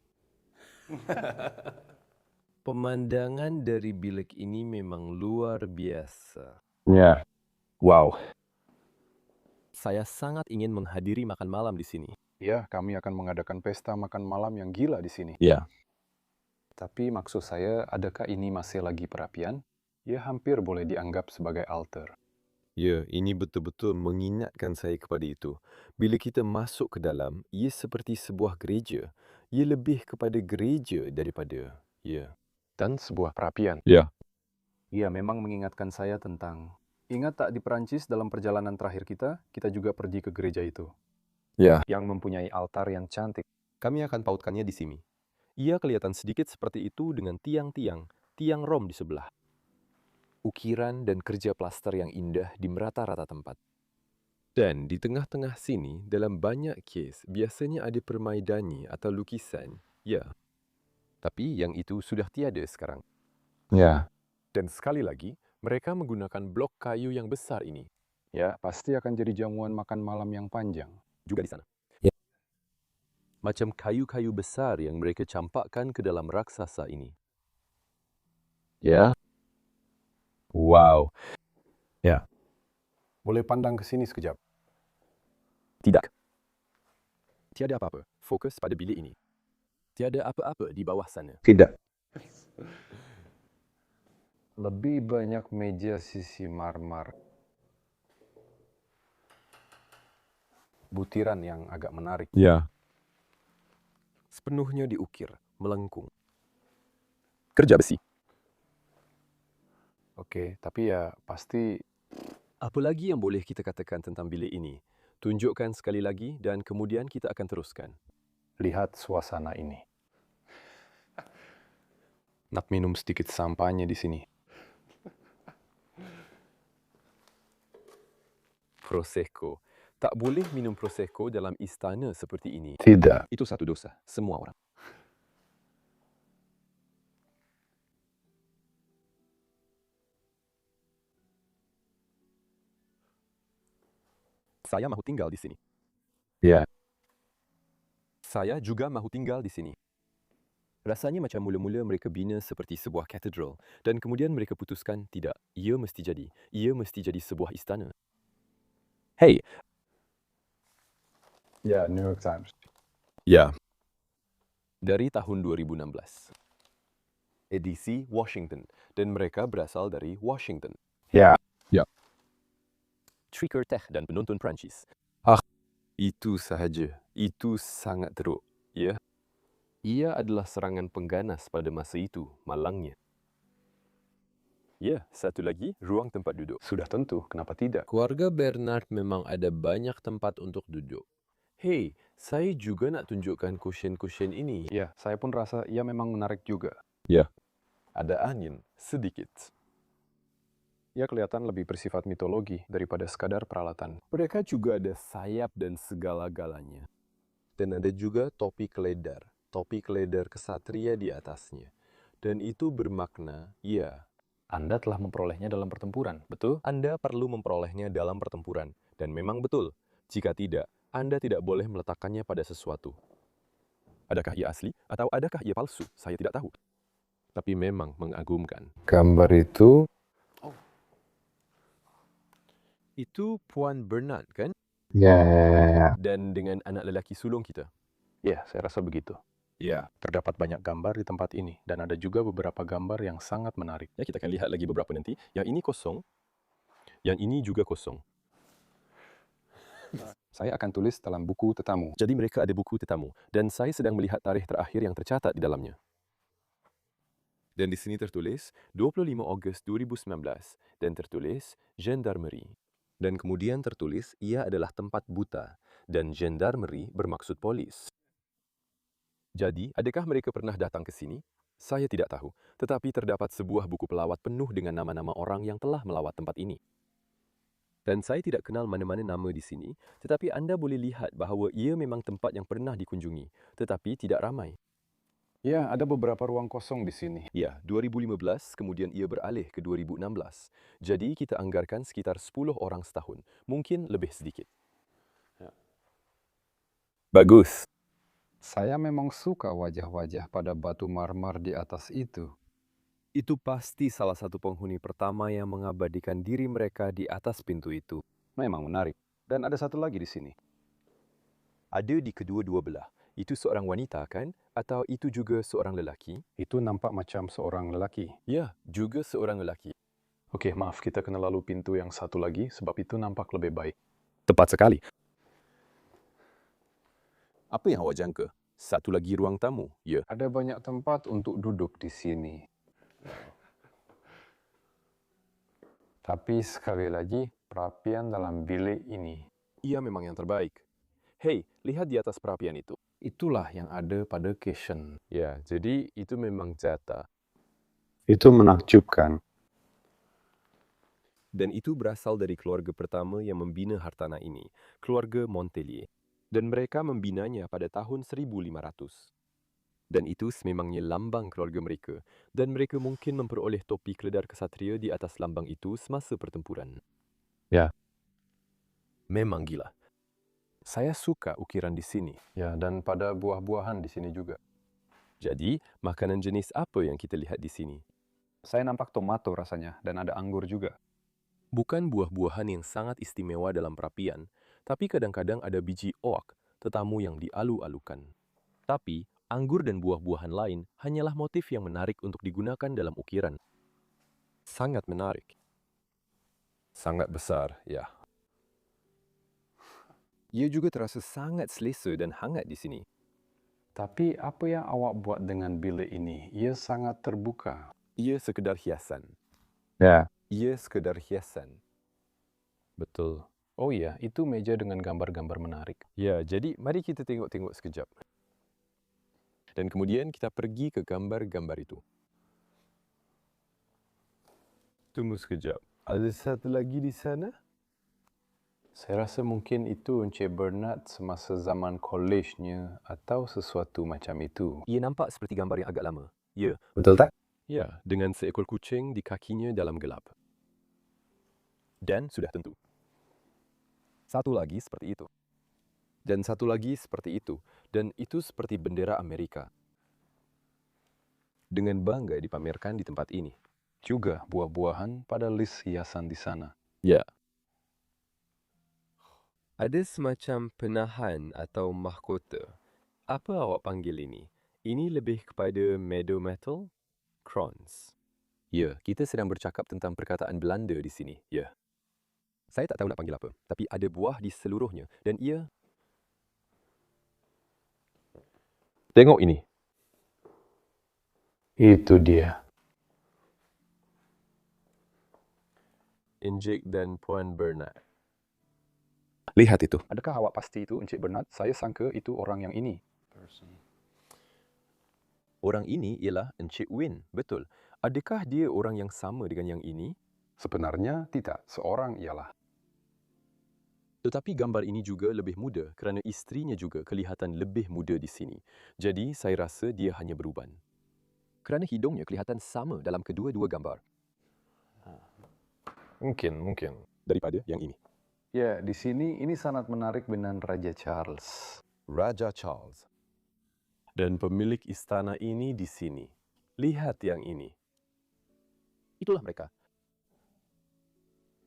Pemandangan dari bilik ini memang luar biasa. Ya. Wow. Saya sangat ingin menghadiri makan malam di sini. Ya, kami akan mengadakan pesta makan malam yang gila di sini. Ya. Tapi maksud saya, adakah ini masih lagi perapian? Ya, hampir boleh dianggap sebagai altar. Ya, ini betul-betul mengingatkan saya kepada itu. Bila kita masuk ke dalam, ia seperti sebuah gereja. Ia lebih kepada gereja daripada, ya. Dan sebuah perapian. Ya. Ia memang mengingatkan saya tentang... Ingat tak di Perancis dalam perjalanan terakhir kita juga pergi ke gereja itu. Ya, yang mempunyai altar yang cantik. kami akan pautkannya di sini. Ia kelihatan sedikit seperti itu dengan tiang rom di sebelah. Ukiran dan kerja plaster yang indah di merata-rata tempat. Dan di tengah-tengah sini, dalam banyak kes, biasanya ada permaidani atau lukisan. Ya, tapi yang itu sudah tiada sekarang. Ya, Dan sekali lagi, mereka menggunakan blok kayu yang besar ini. ya, pasti akan jadi jamuan makan malam yang panjang. Juga di sana. Ya. Macam kayu-kayu besar yang mereka campakkan ke dalam raksasa ini. Ya. Wow. Ya. Boleh pandang ke sini sekejap? Tidak. Tiada apa-apa. Fokus pada bilik ini. Tiada apa-apa di bawah sana. Tidak. Lebih banyak meja sisi marmer. Butiran yang agak menarik. Ya. Sepenuhnya diukir, melengkung. Kerja besi. Oke, tapi ya pasti Apa lagi yang boleh kita katakan tentang bilik ini? Tunjukkan sekali lagi dan kemudian kita akan teruskan. lihat suasana ini. Nak minum sedikit sampahnya di sini. Prosecco. Tak boleh minum Prosecco dalam istana seperti ini. Tidak. Itu satu dosa, semua orang. Saya mahu tinggal di sini. Ya. Saya juga mahu tinggal di sini. Rasanya macam mula-mula mereka bina seperti sebuah katedral dan kemudian mereka putuskan tidak, ia mesti jadi sebuah istana. Hey, Ya, New York Times. ya. Dari tahun 2016. Edisi Washington dan mereka berasal dari Washington. Ya. Tricker Tech dan penonton Prancis. Itu sahaja. Itu sangat teruk. Ya. Ia adalah serangan pengganas pada masa itu, malangnya. Ya, satu lagi, ruang tempat duduk. Sudah tentu, kenapa tidak? Keluarga Bernard memang ada banyak tempat untuk duduk. Hei, saya juga nak tunjukkan kusyen-kusyen ini. Ya, saya pun rasa ia memang menarik juga. Ya. Ada angin, sedikit. Ia kelihatan lebih bersifat mitologi daripada sekadar peralatan. Mereka juga ada sayap dan segala-galanya. Dan ada juga topi keledar kesatria di atasnya. Dan itu bermakna, ya, Anda telah memperolehnya dalam pertempuran, betul? Anda perlu memperolehnya dalam pertempuran. Dan memang betul. Jika tidak, Anda tidak boleh meletakkannya pada sesuatu. Adakah ia asli atau adakah ia palsu? Saya tidak tahu. Tapi memang mengagumkan. Gambar itu Itu Puan Bernard, kan? Ya. Dan dengan anak lelaki sulung kita. Ya, saya rasa begitu. Ya. Terdapat banyak gambar di tempat ini, dan ada juga beberapa gambar yang sangat menarik. Ya, kita akan lihat lagi beberapa nanti. Yang ini kosong. Yang ini juga kosong. Saya akan tulis dalam buku tetamu. Jadi mereka ada buku tetamu. Dan saya sedang melihat tarikh terakhir yang tercatat di dalamnya. Dan di sini tertulis 25 Ogos 2019 dan tertulis Gendarmerie. Dan kemudian tertulis ia adalah tempat buta dan Gendarmerie bermaksud polis. Jadi, adakah mereka pernah datang ke sini? Saya tidak tahu, tetapi terdapat sebuah buku pelawat penuh dengan nama-nama orang yang telah melawat tempat ini. Dan saya tidak kenal mana-mana nama di sini, tetapi anda boleh lihat bahawa ia memang tempat yang pernah dikunjungi, tetapi tidak ramai. Ya, ada beberapa ruang kosong di sini. Ya, 2015, kemudian ia beralih ke 2016. Jadi, kita anggarkan sekitar 10 orang setahun, mungkin lebih sedikit. Ya. Bagus. Saya memang suka wajah-wajah pada batu marmer di atas itu. Itu pasti salah satu penghuni pertama yang mengabadikan diri mereka di atas pintu itu. Memang menarik. Dan ada satu lagi di sini. Ada di kedua-dua belah. Itu seorang wanita, kan? Atau itu juga seorang lelaki? Itu nampak macam seorang lelaki. Ya, juga seorang lelaki. Oke, maaf, kita kena lalu pintu yang satu lagi, sebab itu nampak lebih baik. Tepat sekali. Apa yang awak jangka? Satu lagi ruang tamu, ya. Ada banyak tempat untuk duduk di sini. Tapi sekali lagi, perapian dalam bilik ini. Ia memang yang terbaik. Hei, lihat di atas perapian itu. Itulah yang ada pada Cation. Ya, jadi itu memang nyata. Itu menakjubkan. Dan itu berasal dari keluarga pertama yang membina hartanah ini, keluarga Montpellier. Dan mereka membinanya pada tahun 1500. Dan itu sememangnya lambang keluarga mereka, dan mereka mungkin memperoleh topi keledar kesatria di atas lambang itu semasa pertempuran. Ya. Memang gila. Saya suka ukiran di sini. Ya, dan pada buah-buahan di sini juga. Jadi, makanan jenis apa yang kita lihat di sini? Saya nampak tomato rasanya, dan ada anggur juga. Bukan buah-buahan yang sangat istimewa dalam perapian, tapi kadang-kadang ada biji oak, tetamu yang dialu-alukan. Tapi, anggur dan buah-buahan lain hanyalah motif yang menarik untuk digunakan dalam ukiran. Sangat menarik. Sangat besar, ya. Ia juga terasa sangat selesa dan hangat di sini. Tapi apa yang awak buat dengan bilik ini? Ia sangat terbuka. Ia sekedar hiasan. Ya. Ia sekedar hiasan. Betul. Oh iya, itu meja dengan gambar-gambar menarik. Ya, jadi mari kita tengok-tengok sekejap. Dan kemudian kita pergi ke gambar-gambar itu. Tunggu sekejap. Ada satu lagi di sana? Saya rasa mungkin itu Encik Bernard semasa zaman college-nya atau sesuatu macam itu. Ia nampak seperti gambar yang agak lama. Ya, Betul tak? ya, dengan seekor kucing di kakinya dalam gelap. Dan sudah tentu. Satu lagi seperti itu. Dan satu lagi seperti itu. Dan itu seperti bendera Amerika. Dengan bangga dipamerkan di tempat ini. Juga buah-buahan pada list hiasan di sana. Ya. Ada semacam penahan atau mahkota. Apa awak panggil ini? Ini lebih kepada meadow metal? Crons. Ya, kita sedang bercakap tentang perkataan Belanda di sini. Ya. Saya tak tahu nak panggil apa, tapi ada buah di seluruhnya dan ia... Tengok ini. Itu dia. Encik dan Puan Bernard. Lihat itu. Adakah awak pasti itu Encik Bernard? Saya sangka itu orang yang ini. Orang ini ialah Encik Win, betul. Adakah dia orang yang sama dengan yang ini? Sebenarnya tidak. Seorang ialah. Tetapi gambar ini juga lebih muda kerana isterinya juga kelihatan lebih muda di sini. Jadi, saya rasa dia hanya beruban. Kerana hidungnya kelihatan sama dalam kedua-dua gambar. Mungkin. Daripada yang ini. Ya, di sini ini sangat menarik dengan Raja Charles. Raja Charles. Dan pemilik istana ini di sini. Lihat yang ini. Itulah mereka.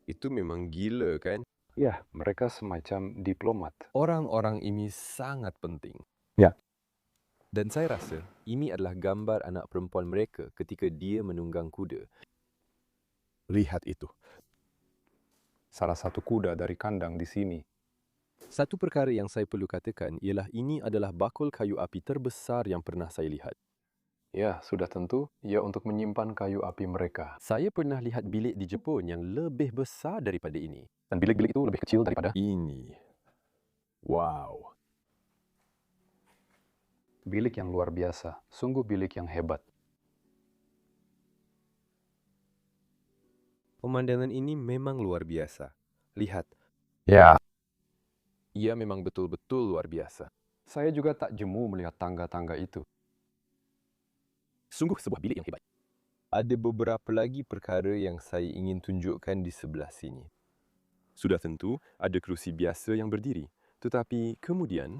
Itu memang gila, kan? Ya, mereka semacam diplomat. Orang-orang ini sangat penting. Ya. Dan saya rasa ini adalah gambar anak perempuan mereka ketika dia menunggang kuda. Lihat itu. Salah satu kuda dari kandang di sini. Satu perkara yang saya perlu katakan ialah ini adalah bakul kayu api terbesar yang pernah saya lihat. Ya, sudah tentu. Ya, untuk menyimpan kayu api mereka. Saya pernah lihat bilik di Jepun yang lebih besar daripada ini. Dan bilik-bilik itu lebih kecil daripada Ini. Wow. bilik yang luar biasa. Sungguh bilik yang hebat. Pemandangan ini memang luar biasa. Lihat, Ya. ia memang betul-betul luar biasa. Saya juga tak jemu melihat tangga-tangga itu. Sungguh sebuah bilik yang hebat. Ada beberapa lagi perkara yang saya ingin tunjukkan di sebelah sini. Sudah tentu, ada kerusi biasa yang berdiri. Tetapi kemudian,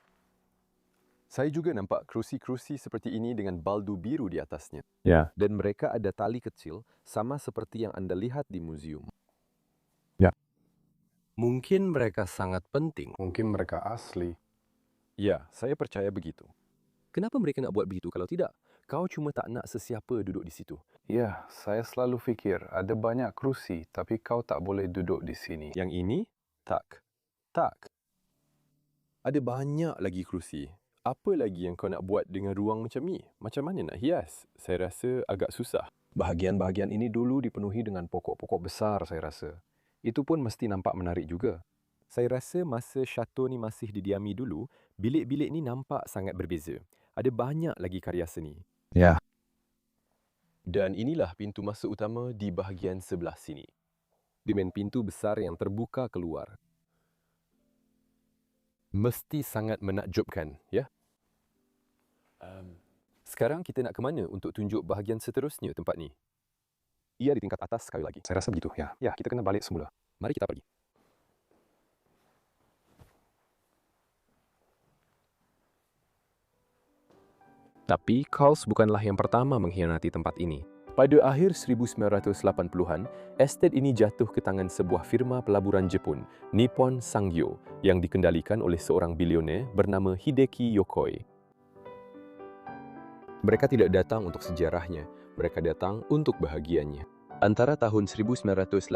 saya juga nampak kerusi-kerusi seperti ini dengan baldu biru di atasnya. Ya. Dan mereka ada tali kecil, sama seperti yang Anda lihat di museum. Ya. Mungkin mereka sangat penting. Mungkin mereka asli. Ya, saya percaya begitu. Kenapa mereka nak buat begitu kalau tidak? Kau cuma tak nak sesiapa duduk di situ. Ya, saya selalu fikir ada banyak kerusi, tapi kau tak boleh duduk di sini. Yang ini, tak. Tak. Ada banyak lagi kerusi. Apa lagi yang kau nak buat dengan ruang macam ni? Macam mana nak hias? Saya rasa agak susah. Bahagian-bahagian ini dulu dipenuhi dengan pokok-pokok besar, saya rasa. Itu pun mesti nampak menarik juga. Saya rasa masa Chateau ni masih didiami dulu, bilik-bilik ni nampak sangat berbeza. Ada banyak lagi karya seni. Ya. Dan inilah pintu masuk utama di bahagian sebelah sini. Dengan pintu besar yang terbuka keluar. Mesti sangat menakjubkan, ya? Sekarang kita nak ke mana untuk tunjuk bahagian seterusnya tempat ni? Ia di tingkat atas sekali lagi. Saya rasa begitu, ya. Ya, kita kena balik semula. Mari kita pergi. Tapi Karls bukanlah yang pertama mengkhianati tempat ini. Pada akhir 1980-an, estet ini jatuh ke tangan sebuah firma pelaburan Jepun, Nippon Sangyo, yang dikendalikan oleh seorang bilioner bernama Hideki Yokoi. Mereka tidak datang untuk sejarahnya, mereka datang untuk bahagiannya. Antara tahun 1989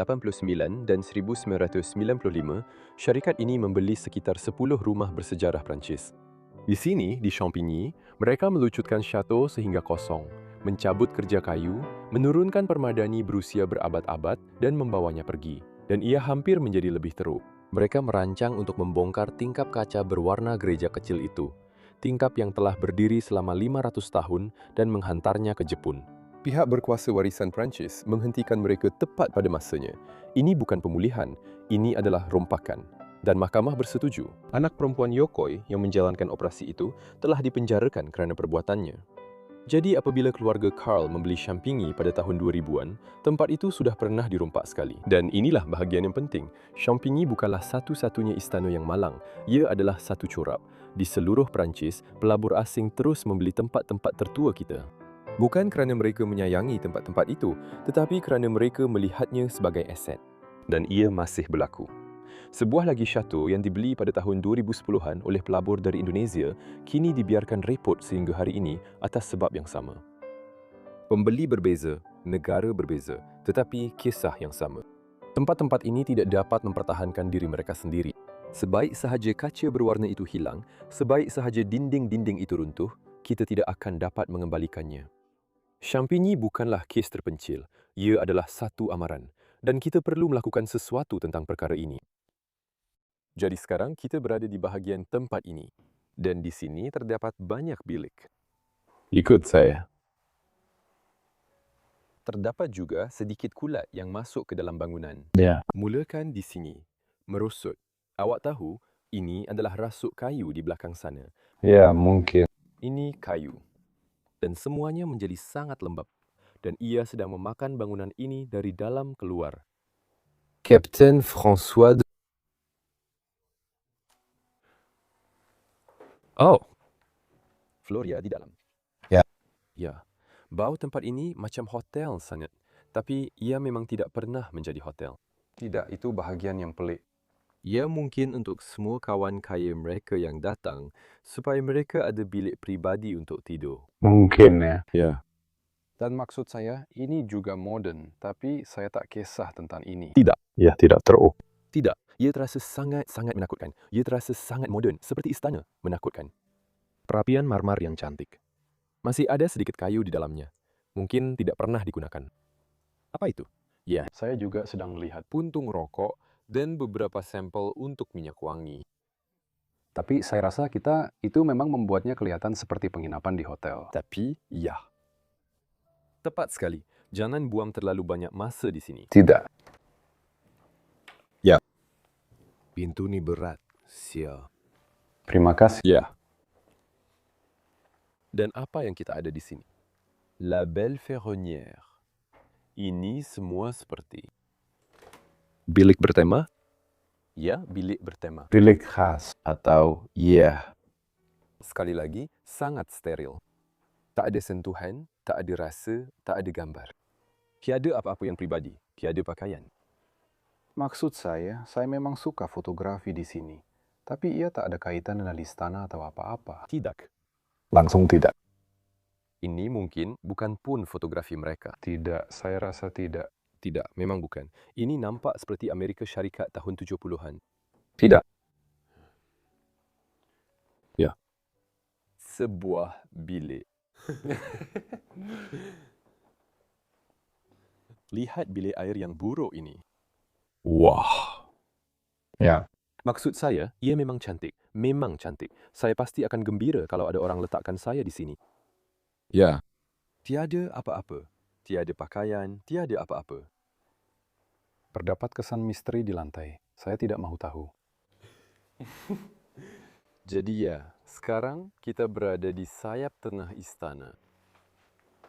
dan 1995, syarikat ini membeli sekitar 10 rumah bersejarah Perancis. Di sini, di Champigny, mereka melucutkan chateau sehingga kosong, mencabut kerja kayu, menurunkan permadani berusia berabad-abad dan membawanya pergi. Dan ia hampir menjadi lebih teruk. Mereka merancang untuk membongkar tingkap kaca berwarna gereja kecil itu. Tingkap yang telah berdiri selama 500 tahun dan menghantarnya ke Jepun. Pihak berkuasa warisan Perancis menghentikan mereka tepat pada masanya. Ini bukan pemulihan, ini adalah rompakan. Dan mahkamah bersetuju. Anak perempuan Yokoi yang menjalankan operasi itu telah dipenjarakan kerana perbuatannya. Jadi apabila keluarga Karl membeli Champigny pada tahun 2000-an, tempat itu sudah pernah dirompak sekali. Dan inilah bahagian yang penting. Champigny bukanlah satu-satunya istana yang malang. Ia adalah satu corab. Di seluruh Perancis, pelabur asing terus membeli tempat-tempat tertua kita. Bukan kerana mereka menyayangi tempat-tempat itu, tetapi kerana mereka melihatnya sebagai aset. Dan ia masih berlaku. Sebuah lagi chateau yang dibeli pada tahun 2010-an oleh pelabur dari Indonesia kini dibiarkan repot sehingga hari ini atas sebab yang sama. Pembeli berbeza, negara berbeza, tetapi kisah yang sama. Tempat-tempat ini tidak dapat mempertahankan diri mereka sendiri. Sebaik sahaja kaca berwarna itu hilang, sebaik sahaja dinding-dinding itu runtuh, kita tidak akan dapat mengembalikannya. Champigny bukanlah kes terpencil, ia adalah satu amaran, dan kita perlu melakukan sesuatu tentang perkara ini. Jadi sekarang kita berada di bahagian tempat ini. Dan di sini terdapat banyak bilik. Ikut saya. Terdapat juga sedikit kulat yang masuk ke dalam bangunan. Ya. Mulakan di sini. Merosot. Awak tahu, ini adalah rasuk kayu di belakang sana. Ya, mungkin. Ini kayu. Dan semuanya menjadi sangat lembab. Dan ia sedang memakan bangunan ini dari dalam keluar. Kapten François de... Oh, Floria di dalam. Ya. Ya, bau tempat ini macam hotel sangat. Tapi ia memang tidak pernah menjadi hotel. Tidak, itu bahagian yang pelik. Ia mungkin untuk semua kawan kaya mereka yang datang, supaya mereka ada bilik pribadi untuk tidur. Mungkin, ya. Ya. Dan maksud saya, ini juga moden, tapi saya tak kisah tentang ini. Tidak. Ya, tidak teruk. Tidak. Ia terasa sangat-sangat menakutkan. Ia terasa sangat moden, seperti istana menakutkan. Perapian marmar yang cantik. Masih ada sedikit kayu di dalamnya. Mungkin tidak pernah digunakan. Apa itu? Ya, Saya juga sedang melihat. puntung rokok dan beberapa sampel untuk minyak wangi. Tapi saya rasa itu memang membuatnya kelihatan seperti penginapan di hotel. Tapi, ya. Tepat sekali. Jangan buang terlalu banyak masa di sini. Tidak. Pintu ni berat. Sia. Terima kasih. Ya. Dan apa yang kita ada di sini? La Belle Ferronnière. Ini semua seperti... Bilik bertema? Ya, bilik bertema. Bilik khas. Atau, ya. Sekali lagi, sangat steril. Tak ada sentuhan, tak ada rasa, tak ada gambar. Tiada apa-apa yang pribadi, tiada pakaian. Maksud saya memang suka fotografi di sini. Tapi ia tak ada kaitan dengan istana atau apa-apa. Tidak. Langsung tidak. Ini mungkin bukan pun fotografi mereka. Tidak, saya rasa tidak. Tidak, memang bukan. Ini nampak seperti Amerika Syarikat tahun 70-an. Tidak. Ya. Sebuah bilik. Lihat bilik air yang buruk ini. Wah. Ya. Maksud saya, ia memang cantik. Memang cantik. Saya pasti akan gembira kalau ada orang letakkan saya di sini. Ya, Tiada apa-apa. Tiada pakaian, tiada apa-apa. terdapat kesan misteri di lantai. Saya tidak mau tahu. Jadi ya, sekarang kita berada di sayap tengah istana.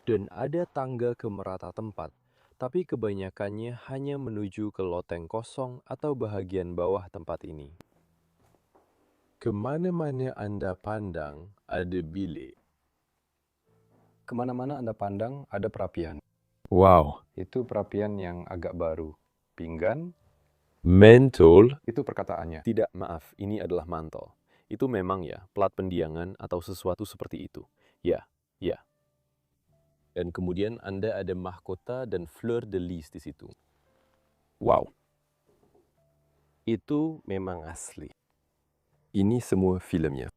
Dan ada tangga ke merata tempat, tapi kebanyakannya hanya menuju ke loteng kosong atau bahagian bawah tempat ini. Kemana-mana Anda pandang, ada bilik. Kemana-mana Anda pandang, ada perapian. Wow. Itu perapian yang agak baru. Pinggan, Mentol? itu perkataannya. Tidak, maaf, ini adalah mantel. Itu memang ya, plat pendiangan atau sesuatu seperti itu. Ya, ya. Dan kemudian Anda ada mahkota dan fleur de lis di situ. Wow. Itu memang asli. Ini semua filmnya.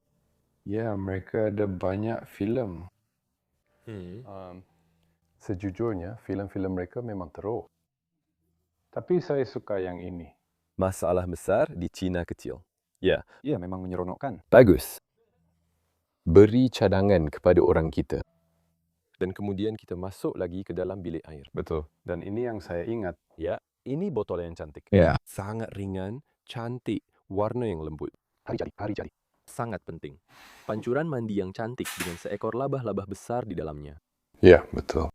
Ya, mereka ada banyak filem. Sejujurnya, film-film mereka memang teruk. Tapi saya suka yang ini. Masalah besar di Cina kecil. Ya, Ya, memang menyeronokkan. bagus. Beri cadangan kepada orang kita. Dan kemudian kita masuk lagi ke dalam bilik air. Betul. Dan ini yang saya ingat. Ya, ini botol yang cantik. Ya. Sangat ringan, cantik, warna yang lembut. Hari jadi. Sangat penting. Pancuran mandi yang cantik dengan seekor labah-labah besar di dalamnya. Ya, betul.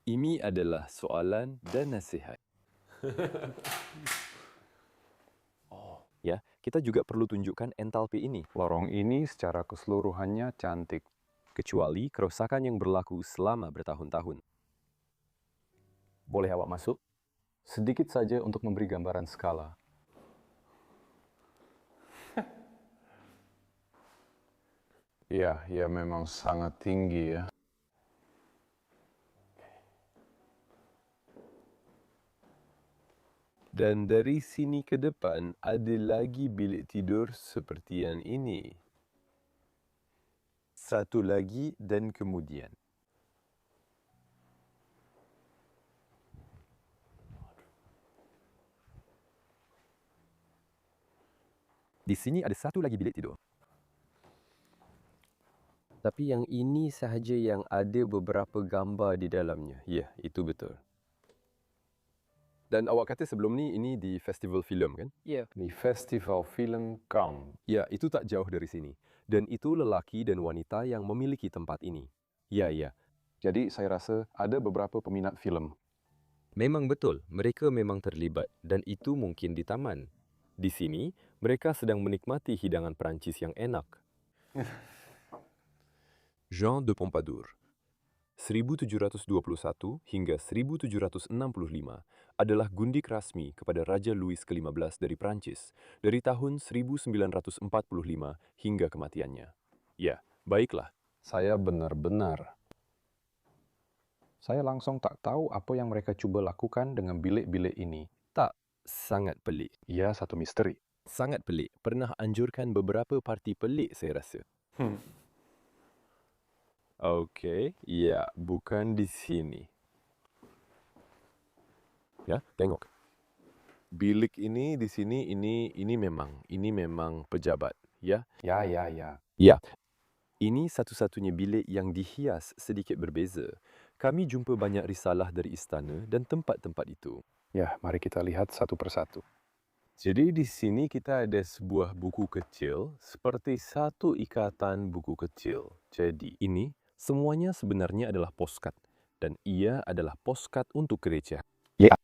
Ini adalah soalan dan nasihat. Ya, kita juga perlu tunjukkan entalpi ini, Lorong ini secara keseluruhannya cantik. kecuali kerusakan yang berlaku selama bertahun-tahun. Boleh awak masuk? Sedikit saja untuk memberi gambaran skala. Ya, ya memang sangat tinggi ya. Dan dari sini ke depan ada lagi bilik tidur seperti yang ini. Satu lagi dan kemudian. Di sini ada satu lagi bilik tidur. Tapi yang ini sahaja yang ada beberapa gambar di dalamnya. Ya, itu betul. Dan awak kata sebelum ni ini di festival filem kan? Ya. Di Festival Film Cannes. Ya, itu tak jauh dari sini. Dan itu lelaki dan wanita yang memiliki tempat ini. Ya, ya. Jadi saya rasa ada beberapa peminat film. Memang betul, mereka memang terlibat dan itu mungkin di taman. Di sini, mereka sedang menikmati hidangan Perancis yang enak. Jean de Pompadour 1721 hingga 1765 adalah gundik rasmi kepada Raja Louis XV dari Prancis dari tahun 1945 hingga kematiannya. Ya, baiklah. Saya langsung tak tahu apa yang mereka cuba lakukan dengan bilik-bilik ini. Tak, sangat pelik. Ya, satu misteri. Sangat pelik. Pernah anjurkan beberapa parti pelik saya rasa. Okey, ya, bukan di sini. Ya, tengok. Bilik ini di sini ini memang pejabat, ya. Ya. Ya. Ini satu-satunya bilik yang dihias sedikit berbeza. Kami jumpa banyak risalah dari istana dan tempat-tempat itu. Ya, mari kita lihat satu persatu. Jadi di sini kita ada sebuah buku kecil seperti satu ikatan buku kecil. Jadi ini semuanya sebenarnya adalah postcard dan ia adalah postcard untuk gereja. Ya.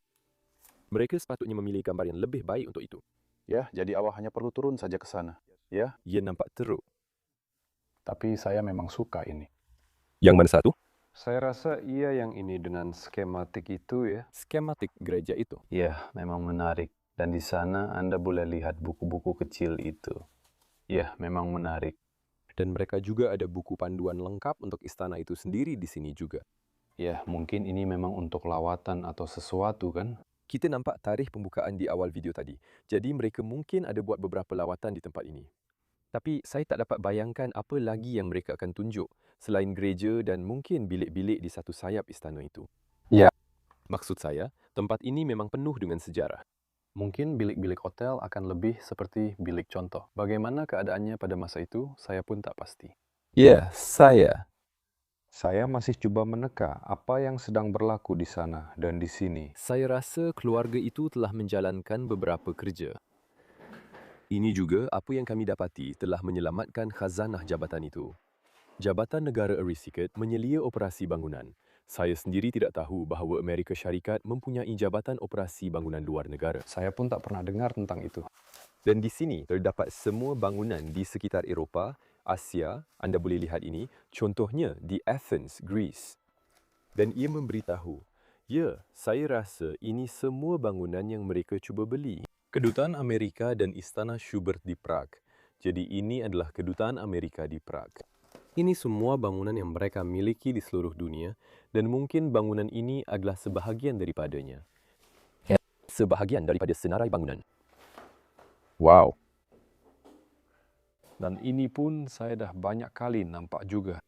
Mereka sepatutnya memilih gambar yang lebih baik untuk itu. Ya, jadi awak hanya perlu turun saja ke sana. Ya, Ia nampak teruk. tapi saya memang suka ini. Yang mana satu? Saya rasa ia yang ini dengan skematik itu ya. Skematik gereja itu. Ya, memang menarik. Dan di sana Anda boleh lihat buku-buku kecil itu. Ya, memang menarik. Dan mereka juga ada buku panduan lengkap untuk istana itu sendiri di sini juga. Ya, mungkin ini memang untuk lawatan atau sesuatu kan? Kita nampak tarikh pembukaan di awal video tadi. Jadi mereka mungkin ada buat beberapa lawatan di tempat ini. Tapi saya tak dapat bayangkan apa lagi yang mereka akan tunjuk selain gereja dan mungkin bilik-bilik di satu sayap istana itu. Ya. Maksud saya, tempat ini memang penuh dengan sejarah. Mungkin bilik-bilik hotel akan lebih seperti bilik contoh. Bagaimana keadaannya pada masa itu, saya pun tak pasti. Ya, saya. Saya masih coba meneka apa yang sedang berlaku di sana dan di sini. Saya rasa keluarga itu telah menjalankan beberapa kerja. Ini juga apa yang kami dapati telah menyelamatkan khazanah jabatan itu. Jabatan Negara Aristocrat menyelia operasi bangunan. Saya sendiri tidak tahu bahawa Amerika Syarikat mempunyai Jabatan Operasi Bangunan Luar Negara. Saya pun tak pernah dengar tentang itu. Dan di sini terdapat semua bangunan di sekitar Eropah, Asia, anda boleh lihat ini, contohnya di Athens, Greece. Dan ia memberitahu, ya, saya rasa ini semua bangunan yang mereka cuba beli. Kedutaan Amerika dan Istana Schubert di Prague. Jadi ini adalah Kedutaan Amerika di Prague. Ini semua bangunan yang mereka miliki di seluruh dunia dan mungkin bangunan ini adalah sebahagian daripadanya. Sebahagian daripada senarai bangunan. Wow. Dan ini pun saya dah banyak kali nampak juga.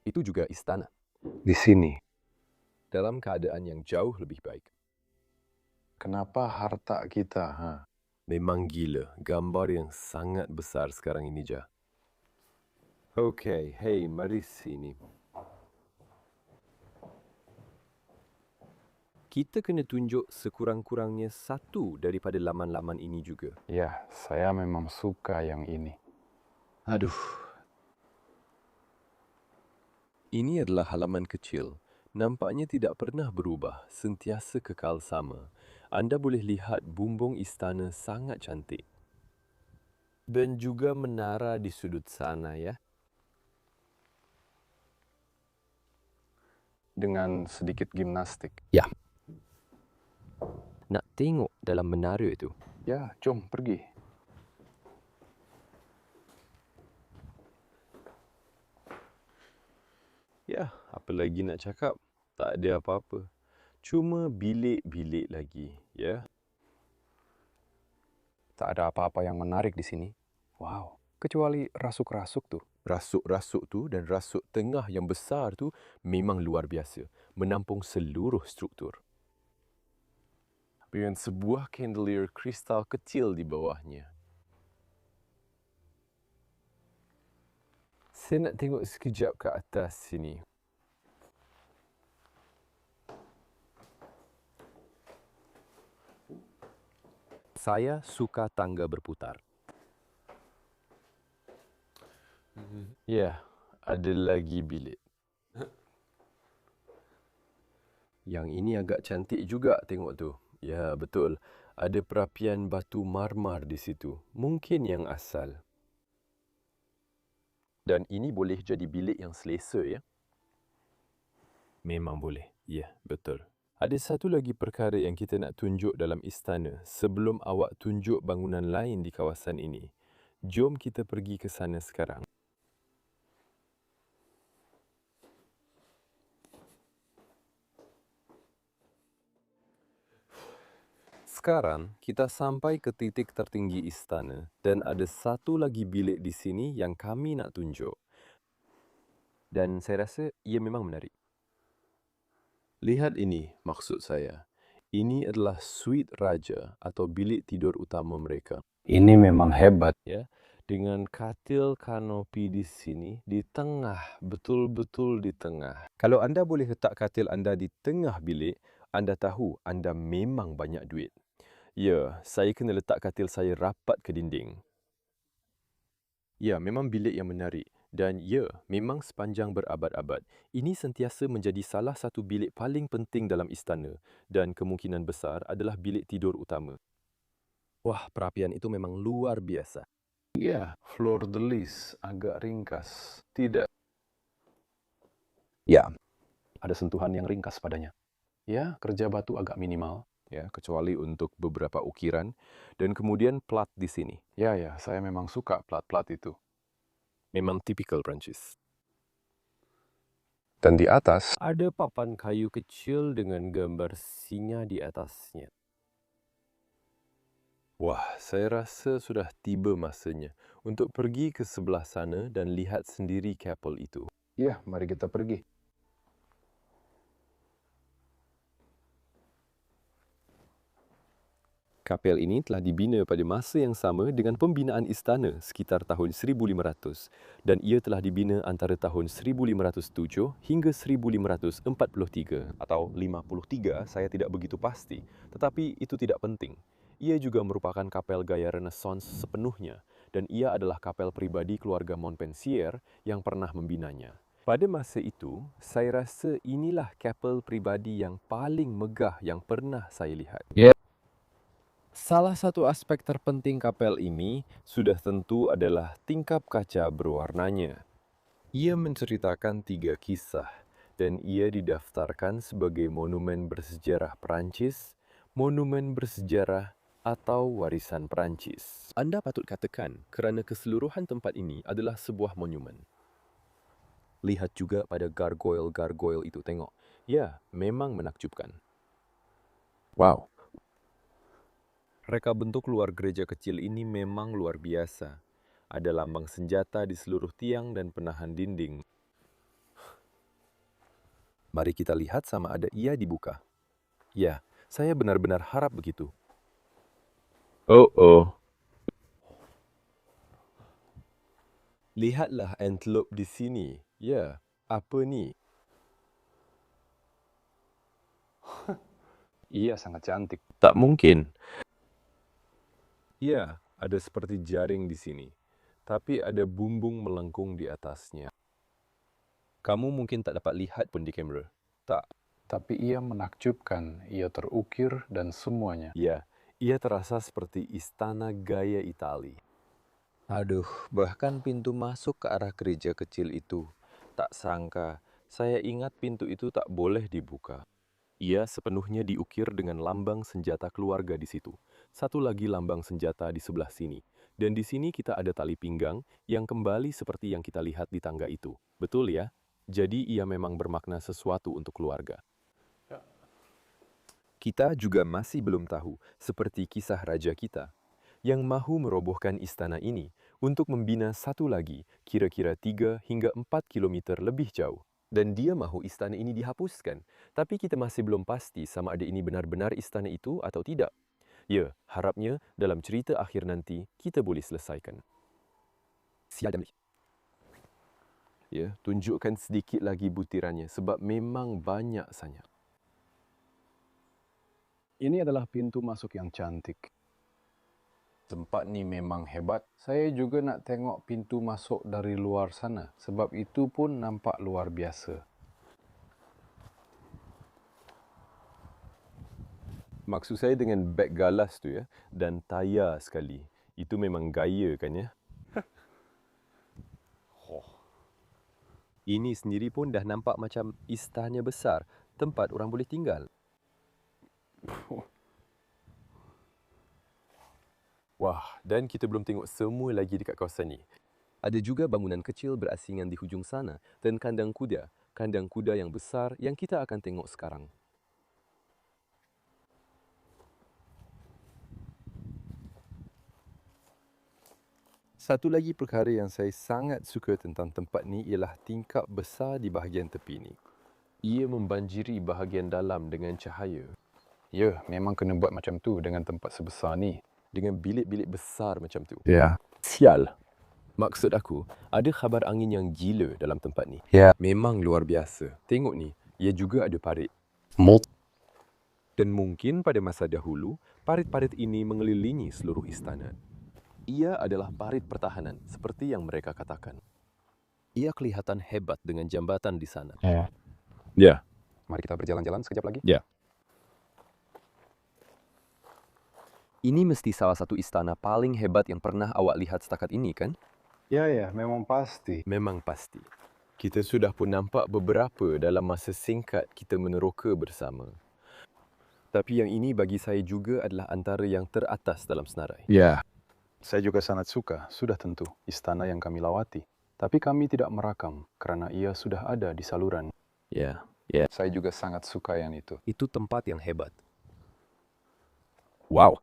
Itu juga istana. Di sini, Dalam keadaan yang jauh lebih baik. Kenapa harta kita, Memang gila, gambar yang sangat besar sekarang ini, Jah. Okey, hey, mari sini. Kita kena tunjuk sekurang-kurangnya satu daripada laman-laman ini juga. Ya, saya memang suka yang ini. Aduh. Ini adalah halaman kecil. Nampaknya tidak pernah berubah, sentiasa kekal sama. Anda boleh lihat bumbung istana sangat cantik. Dan juga menara di sudut sana, ya. Dengan sedikit gimnastik. Ya. Nak tengok dalam menara itu. Ya, jom pergi. Ya, apa lagi nak cakap? Tak ada apa-apa. Cuma bilik-bilik lagi, ya. Tak ada apa-apa yang menarik di sini. Wow, kecuali rasuk-rasuk tuh. Rasuk-rasuk tu dan rasuk tengah yang besar tu memang luar biasa. Menampung seluruh struktur. Dengan sebuah chandelier kristal kecil di bawahnya. Saya nak tengok sekejap ke atas sini. Saya suka tangga berputar. Ya, ada lagi bilik. Yang ini agak cantik juga tengok tu. Ya, betul. Ada perapian batu marmar di situ. Mungkin yang asal. Dan ini boleh jadi bilik yang selesa, ya? Memang boleh. Ya, betul. Ada satu lagi perkara yang kita nak tunjuk dalam istana sebelum awak tunjuk bangunan lain di kawasan ini. Jom kita pergi ke sana sekarang. Sekarang, kita sampai ke titik tertinggi istana dan ada satu lagi bilik di sini yang kami nak tunjuk. Dan saya rasa ia memang menarik. Lihat ini, maksud saya. Ini adalah suite raja atau bilik tidur utama mereka. Ini memang hebat. Ya, dengan katil kanopi di sini, di tengah, betul-betul di tengah. Kalau anda boleh letak katil anda di tengah bilik, anda tahu anda memang banyak duit. Ya, saya kena letak katil saya rapat ke dinding. Ya, memang bilik yang menarik. Dan ya, memang sepanjang berabad-abad, ini sentiasa menjadi salah satu bilik paling penting dalam istana dan kemungkinan besar adalah bilik tidur utama. Wah, perapian itu memang luar biasa. Ya, flor de lis agak ringkas. Tidak. Ya, Ada sentuhan yang ringkas padanya. Ya, kerja batu agak minimal. ya, kecuali untuk beberapa ukiran dan kemudian plat di sini. Ya, saya memang suka plat-plat itu. Memang tipikal Prancis. dan di atas, Ada papan kayu kecil dengan gambar singa di atasnya. Wah, saya rasa sudah tiba masanya untuk pergi ke sebelah sana dan lihat sendiri kapel itu. Ya, mari kita pergi. Kapel ini telah dibina pada masa yang sama dengan pembinaan istana sekitar tahun 1500 dan ia telah dibina antara tahun 1507 hingga 1543 atau 53, saya tidak begitu pasti, tetapi itu tidak penting. Ia juga merupakan kapel gaya Renaissance sepenuhnya dan ia adalah kapel pribadi keluarga Montpensier yang pernah membinanya. Pada masa itu, saya rasa inilah kapel pribadi yang paling megah yang pernah saya lihat. Salah satu aspek terpenting kapel ini sudah tentu adalah tingkap kaca berwarnanya. Ia menceritakan 3 kisah dan ia didaftarkan sebagai monumen bersejarah Perancis, monumen bersejarah atau warisan Perancis. Anda patut katakan kerana keseluruhan tempat ini adalah sebuah monumen. Lihat juga pada gargoyle-gargoyle itu, tengok. Ya, memang menakjubkan. Wow. Reka bentuk luar gereja kecil ini memang luar biasa. Ada lambang senjata di seluruh tiang dan penahan dinding. Mari kita lihat sama ada ia dibuka. Ya, saya benar-benar harap begitu. Oh. Lihatlah antelope di sini. Ya, apa ni? Iya, sangat cantik. Tak mungkin. Ya, ada seperti jaring di sini, tapi ada bumbung melengkung di atasnya. Kamu mungkin tak dapat lihat pun di kamera. Tak. Tapi ia menakjubkan, ia terukir dan semuanya. Ya, ia terasa seperti istana gaya Itali. Aduh, bahkan pintu masuk ke arah gereja kecil itu. Tak sangka, saya ingat pintu itu tak boleh dibuka. Ia sepenuhnya diukir dengan lambang senjata keluarga di situ. Satu lagi lambang senjata di sebelah sini. Dan di sini kita ada tali pinggang yang kembali seperti yang kita lihat di tangga itu. Betul ya? Jadi ia memang bermakna sesuatu untuk keluarga. Kita juga masih belum tahu, seperti kisah raja kita, yang mahu merobohkan istana ini untuk membina satu lagi, kira-kira 3 hingga 4 kilometer lebih jauh. Dan dia mahu istana ini dihapuskan. Tapi kita masih belum pasti sama ada ini benar-benar istana itu atau tidak. Ya, harapnya dalam cerita akhir nanti kita boleh selesaikan. Sial dan ya, tunjukkan sedikit lagi butirannya sebab memang banyak sangat. Ini adalah pintu masuk yang cantik. Tempat ni memang hebat. Saya juga nak tengok pintu masuk dari luar sana, sebab itu pun nampak luar biasa. Maksud saya dengan beg galas tu ya, dan tayar sekali. Itu memang gaya kan ya? Ini sendiri pun dah nampak macam istana besar, tempat orang boleh tinggal. Wah, dan kita belum tengok semua lagi dekat kawasan ni. Ada juga bangunan kecil berasingan di hujung sana dan kandang kuda yang besar yang kita akan tengok sekarang. Satu lagi perkara yang saya sangat suka tentang tempat ni ialah tingkap besar di bahagian tepi ni. Ia membanjiri bahagian dalam dengan cahaya. Ya, memang kena buat macam tu dengan tempat sebesar ni. Dengan bilik-bilik besar macam tu. Ya. Sial. Maksud aku, ada khabar angin yang gila dalam tempat ni. Ya. Memang luar biasa. Tengok ni, ia juga ada parit. Dan mungkin pada masa dahulu, parit-parit ini mengelilingi seluruh istana. Ia adalah parit pertahanan, seperti yang mereka katakan. Ia kelihatan hebat dengan jambatan di sana. Ya. Mari kita berjalan-jalan sekejap lagi. Ya. Ini mesti salah satu istana paling hebat yang pernah awak lihat setakat ini, kan? Ya, memang pasti. Memang pasti. Kita sudah pun nampak beberapa dalam masa singkat kita meneroka bersama. Tapi yang ini bagi saya juga adalah antara yang teratas dalam senarai. Ya. Saya juga sangat suka, sudah tentu, istana yang kami lawati. Tapi kami tidak merakam kerana ia sudah ada di saluran. Ya. Saya juga sangat suka yang itu. Itu tempat yang hebat. Wow.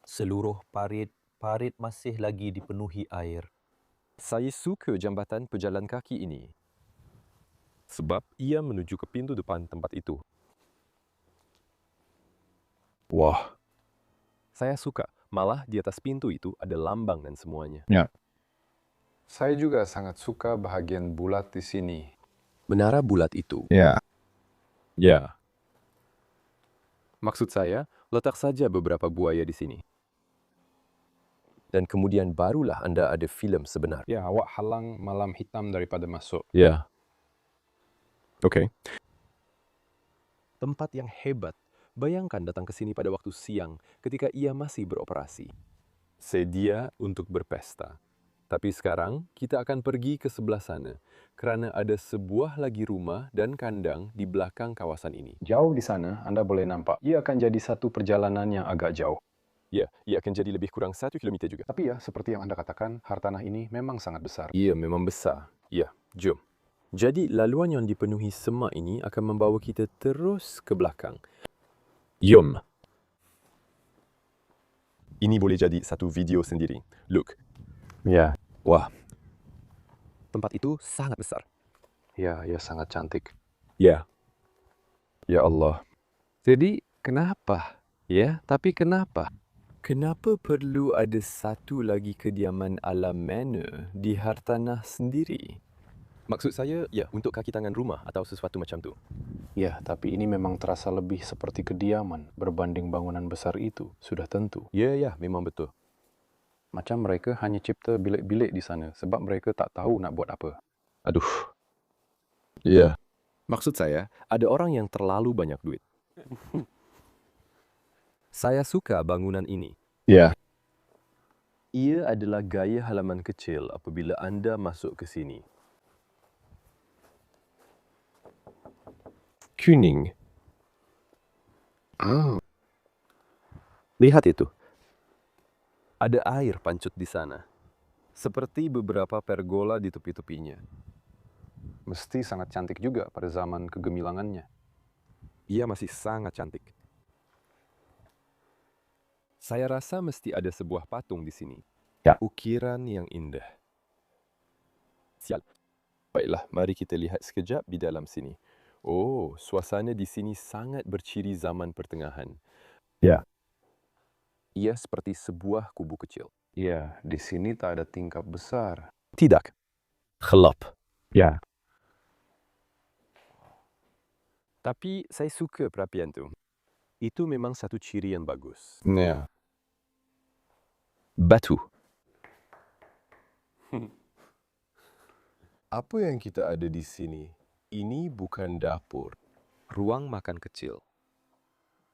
Seluruh parit masih lagi dipenuhi air. Saya suka jambatan pejalan kaki ini. Sebab ia menuju ke pintu depan tempat itu. Wah, saya suka. Malah di atas pintu itu ada lambang dan semuanya. Saya juga sangat suka bahagian bulat di sini. Menara bulat itu. Ya. Ya. Maksud saya, letak saja beberapa buaya di sini. Dan kemudian barulah Anda ada film sebenar. Ya, awak halang malam hitam daripada masuk. Ya. Oke. Tempat yang hebat. Bayangkan datang ke sini pada waktu siang ketika ia masih beroperasi. Sedia untuk berpesta. Tapi sekarang kita akan pergi ke sebelah sana karena ada sebuah lagi rumah dan kandang di belakang kawasan ini. Jauh di sana, Anda boleh nampak. Ia akan jadi satu perjalanan yang agak jauh. Ya, ia akan jadi lebih kurang 1 kilometer juga. Tapi ya, seperti yang Anda katakan, hartanah ini memang sangat besar. Ia memang besar. Ya, jom. Jadi laluan yang dipenuhi semak ini akan membawa kita terus ke belakang. Jom. Ini boleh jadi satu video sendiri. Look. Ya, Wah. Tempat itu sangat besar. ya, sangat cantik. Ya. Ya Allah. Jadi kenapa? Ya, tapi kenapa? Kenapa perlu ada satu lagi kediaman ala manor di hartanah sendiri? Maksud saya, ya, untuk kaki tangan rumah atau sesuatu macam tu. Ya, tapi ini memang terasa lebih seperti kediaman berbanding bangunan besar itu. Sudah tentu. Ya, memang betul. Macam mereka hanya cipta bilik-bilik di sana sebab mereka tak tahu nak buat apa. Aduh. Ya. Maksud saya, ada orang yang terlalu banyak duit. Saya suka bangunan ini. Ya. Ia adalah gaya halaman kecil apabila Anda masuk ke sini. Kuning. Lihat itu. Ada air pancut di sana. Seperti beberapa pergola di tepi-tepinya. Mesti sangat cantik juga pada zaman kegemilangannya. Ia masih sangat cantik. Saya rasa mesti ada sebuah patung di sini. Ya. Ukiran yang indah. Sial. Baiklah, mari kita lihat sekejap di dalam sini. Oh, suasana di sini sangat berciri zaman pertengahan. Ya. Ia seperti sebuah kubu kecil. Ya, di sini tak ada tingkap besar. Tidak. Gelap. Ya. Tapi saya suka perapian tu. Itu memang satu ciri yang bagus. Ya. Batu. Apa yang kita ada di sini? Ini bukan dapur. Ruang makan kecil.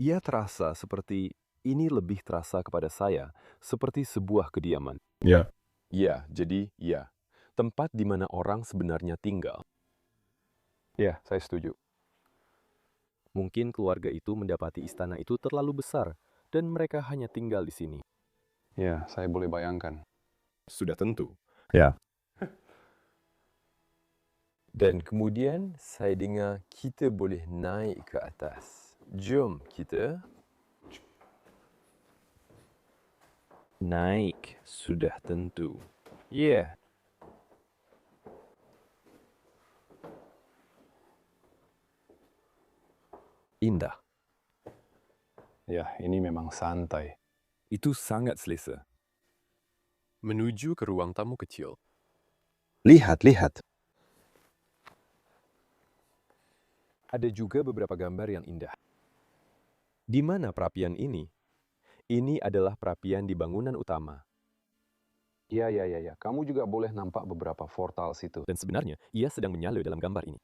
Ia terasa seperti, ini lebih terasa kepada saya, seperti sebuah kediaman. Ya. Ya, jadi ya. Tempat di mana orang sebenarnya tinggal. Ya, saya setuju. Mungkin keluarga itu mendapati istana itu terlalu besar, dan mereka hanya tinggal di sini. Ya, saya boleh bayangkan. Sudah tentu. Ya. Dan kemudian saya dengar kita boleh naik ke atas. Jom kita naik, sudah tentu. Ya. Indah. Ya, ini memang santai. Itu sangat selesa. Menuju ke ruang tamu kecil. Lihat. Ada juga beberapa gambar yang indah. Di mana perapian ini? Ini adalah perapian di bangunan utama. Ya. Kamu juga boleh nampak beberapa portal situ. Dan sebenarnya, ia sedang menyala dalam gambar ini.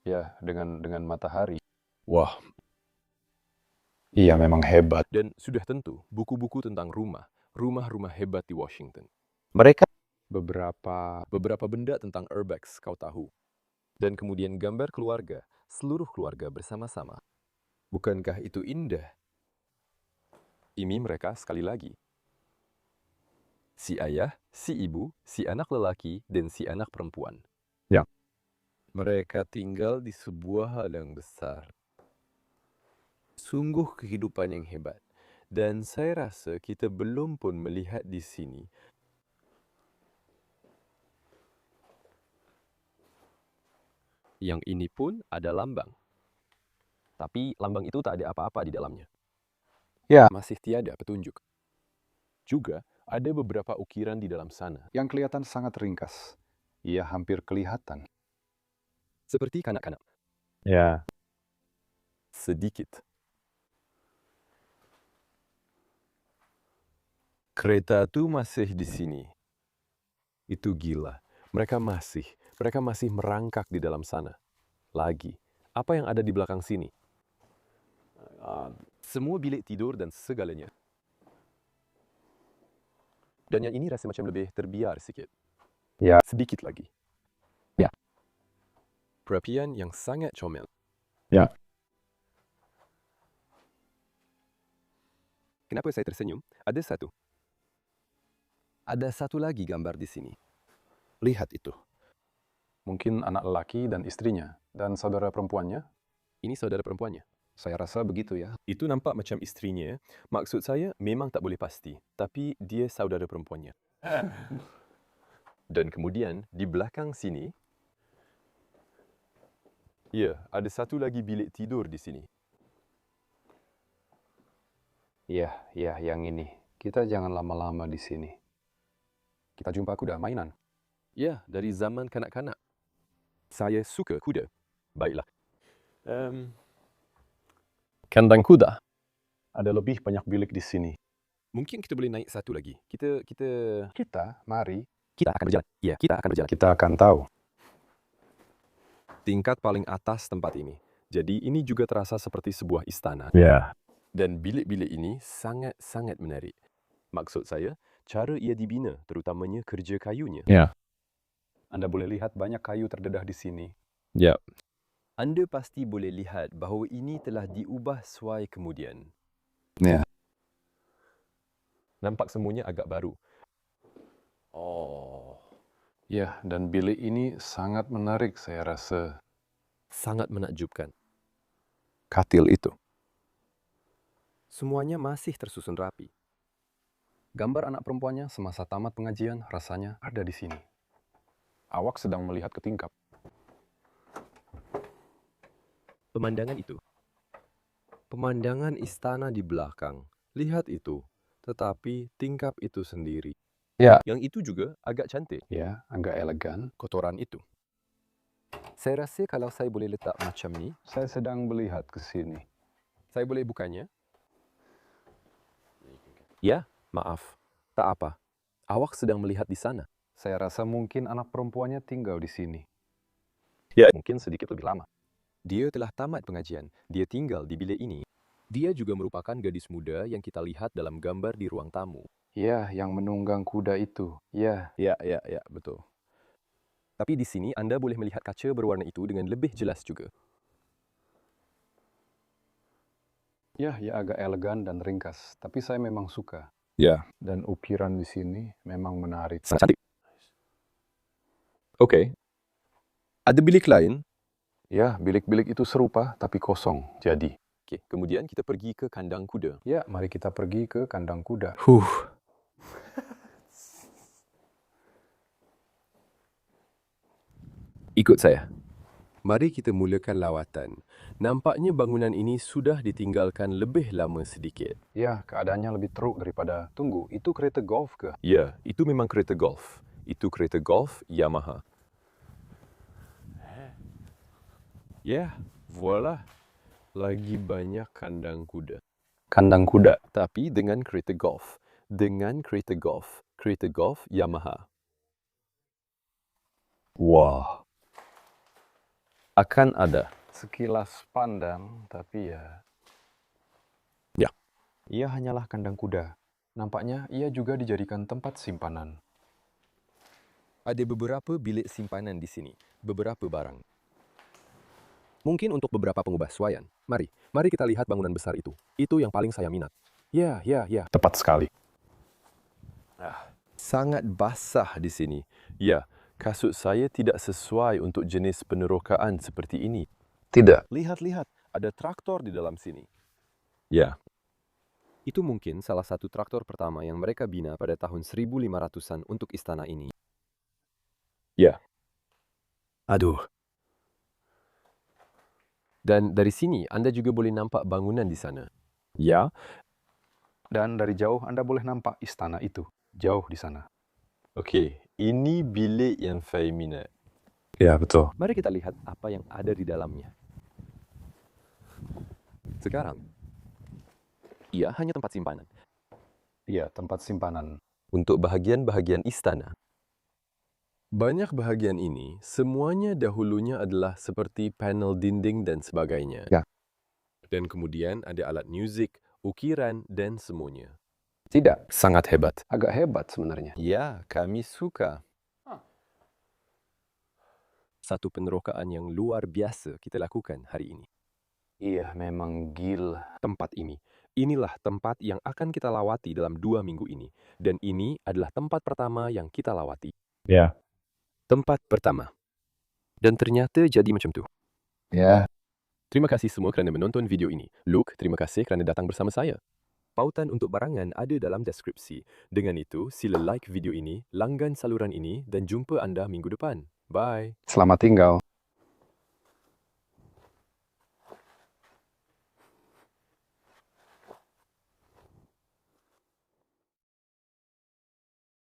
Ya, dengan matahari. Wah. Iya, memang hebat. Dan sudah tentu, buku-buku tentang rumah-rumah hebat di Washington. Mereka beberapa benda tentang urbex, kau tahu. Dan kemudian gambar keluarga, seluruh keluarga bersama-sama. Bukankah itu indah? Ini mereka sekali lagi. Si ayah, si ibu, si anak lelaki, dan si anak perempuan. Ya. Mereka tinggal di sebuah hal yang besar. Sungguh kehidupan yang hebat. Dan saya rasa kita belum pun melihat di sini. Yang ini pun ada lambang. Tapi lambang itu tak ada apa-apa di dalamnya. Ya, Masih tiada petunjuk. Juga ada beberapa ukiran di dalam sana, yang kelihatan sangat ringkas. Ia hampir kelihatan. seperti kanak-kanak. Ya, Sedikit. Kereta itu masih di sini. Itu gila. Mereka masih merangkak di dalam sana. Lagi, apa yang ada di belakang sini? Semua bilik tidur dan segalanya. Dan yang ini rasa macam lebih terbiar sikit. Ya. Sedikit lagi. Ya. Perapian yang sangat comel. Ya. Kenapa saya tersenyum? Ada satu lagi gambar di sini. Lihat itu. Mungkin anak lelaki dan istrinya, dan saudara perempuannya. Ini saudara perempuannya. Saya rasa begitu ya. Itu nampak macam istrinya. Maksud saya memang tak boleh pasti. Tapi dia saudara perempuannya. Dan kemudian di belakang sini, ya, ada satu lagi bilik tidur di sini. Ya, yang ini. Kita jangan lama-lama di sini. Kita jumpa kuda mainan. Ya, dari zaman kanak-kanak. Saya suka kuda. Baiklah. Kandang kuda. Ada lebih banyak bilik di sini. Mungkin kita boleh naik satu lagi. Kita Mari. akan berjalan. Ya, kita akan berjalan. Kita akan tahu. Tingkat paling atas tempat ini. Jadi ini juga terasa seperti sebuah istana. Ya. Dan bilik-bilik ini sangat-sangat menarik. Maksud saya, cara ia dibina, terutamanya kerja kayunya. Ya. Anda boleh lihat banyak kayu terdedah di sini. Ya. Anda pasti boleh lihat bahawa ini telah diubah suai kemudian. Ya. Nampak semuanya agak baru. Oh, Ya, dan bilik ini sangat menarik saya rasa. sangat menakjubkan. Katil itu. Semuanya masih tersusun rapi. Gambar anak perempuannya semasa tamat pengajian rasanya ada di sini. Awak sedang melihat ke tingkap. Pemandangan itu. Pemandangan istana di belakang. Lihat itu. Tetapi tingkap itu sendiri. Ya. Yang itu juga agak cantik. Ya, agak elegan. Kotoran itu. Saya rasa kalau saya boleh letak macam ni, Saya sedang melihat ke sini. saya boleh bukanya. Ya, maaf. Tak apa. Awak sedang melihat di sana. Saya rasa mungkin anak perempuannya tinggal di sini. Ya. Mungkin sedikit lebih lama. Dia telah tamat pengajian. Dia tinggal di bilik ini. Dia juga merupakan gadis muda yang kita lihat dalam gambar di ruang tamu. Ya, yang menunggang kuda itu. Ya. Ya, betul. Tapi di sini Anda boleh melihat kaca berwarna itu dengan lebih jelas juga. Ya, agak elegan dan ringkas. Tapi saya memang suka. Ya. Dan ukiran di sini memang menarik. Sangat cantik. Oke. Ada bilik lain? Ya, bilik-bilik itu serupa tapi kosong. Jadi. Oke, kemudian kita pergi ke kandang kuda. Ya, mari kita pergi ke kandang kuda. Ikut saya. Mari kita mulakan lawatan. Nampaknya bangunan ini sudah ditinggalkan lebih lama sedikit. Ya, keadaannya lebih teruk daripada... Tunggu, itu kereta golf ke? Ya, itu memang kereta golf. Itu kereta golf Yamaha. Ya, voila. Lagi banyak kandang kuda. Kandang kuda. Tapi dengan kereta golf. Kereta golf Yamaha. Wah. Akan ada. Sekilas pandang, tapi ya... Ya. Ia hanyalah kandang kuda. Nampaknya ia juga dijadikan tempat simpanan. Ada beberapa bilik simpanan di sini. Beberapa barang. Mungkin untuk beberapa pengubah suaian. Mari kita lihat bangunan besar itu. Itu yang paling saya minat. Ya. Tepat sekali. Sangat basah di sini. Ya, kasut saya tidak sesuai untuk jenis penerokaan seperti ini. Tidak. Lihat, ada traktor di dalam sini. Ya. Itu mungkin salah satu traktor pertama yang mereka bina pada tahun 1500-an untuk istana ini. Ya. Aduh. Dan dari sini Anda juga boleh nampak bangunan di sana. Ya. Dan dari jauh Anda boleh nampak istana itu, jauh di sana. Okey, ini bilik yang saya minat. Ya, betul. Mari kita lihat apa yang ada di dalamnya. Sekarang, ia hanya tempat simpanan Iya, tempat simpanan. untuk bahagian-bahagian istana. Banyak bahagian ini, semuanya dahulunya adalah seperti panel dinding dan sebagainya. Ya. Dan kemudian ada alat muzik, ukiran, dan semuanya. Tidak, Sangat hebat. agak hebat sebenarnya. Ya, kami suka. Satu penerokaan yang luar biasa kita lakukan hari ini. Iya, memang gila. Tempat ini. Inilah tempat yang akan kita lawati dalam 2 minggu ini. Dan ini adalah tempat pertama yang kita lawati. Ya. Tempat pertama. Dan ternyata jadi macam tu. Ya. Terima kasih semua kerana menonton video ini. Luke, terima kasih kerana datang bersama saya. Pautan untuk barangan ada dalam deskripsi. Dengan itu, sila like video ini, langgan saluran ini dan jumpa anda minggu depan. Bye. Selamat tinggal.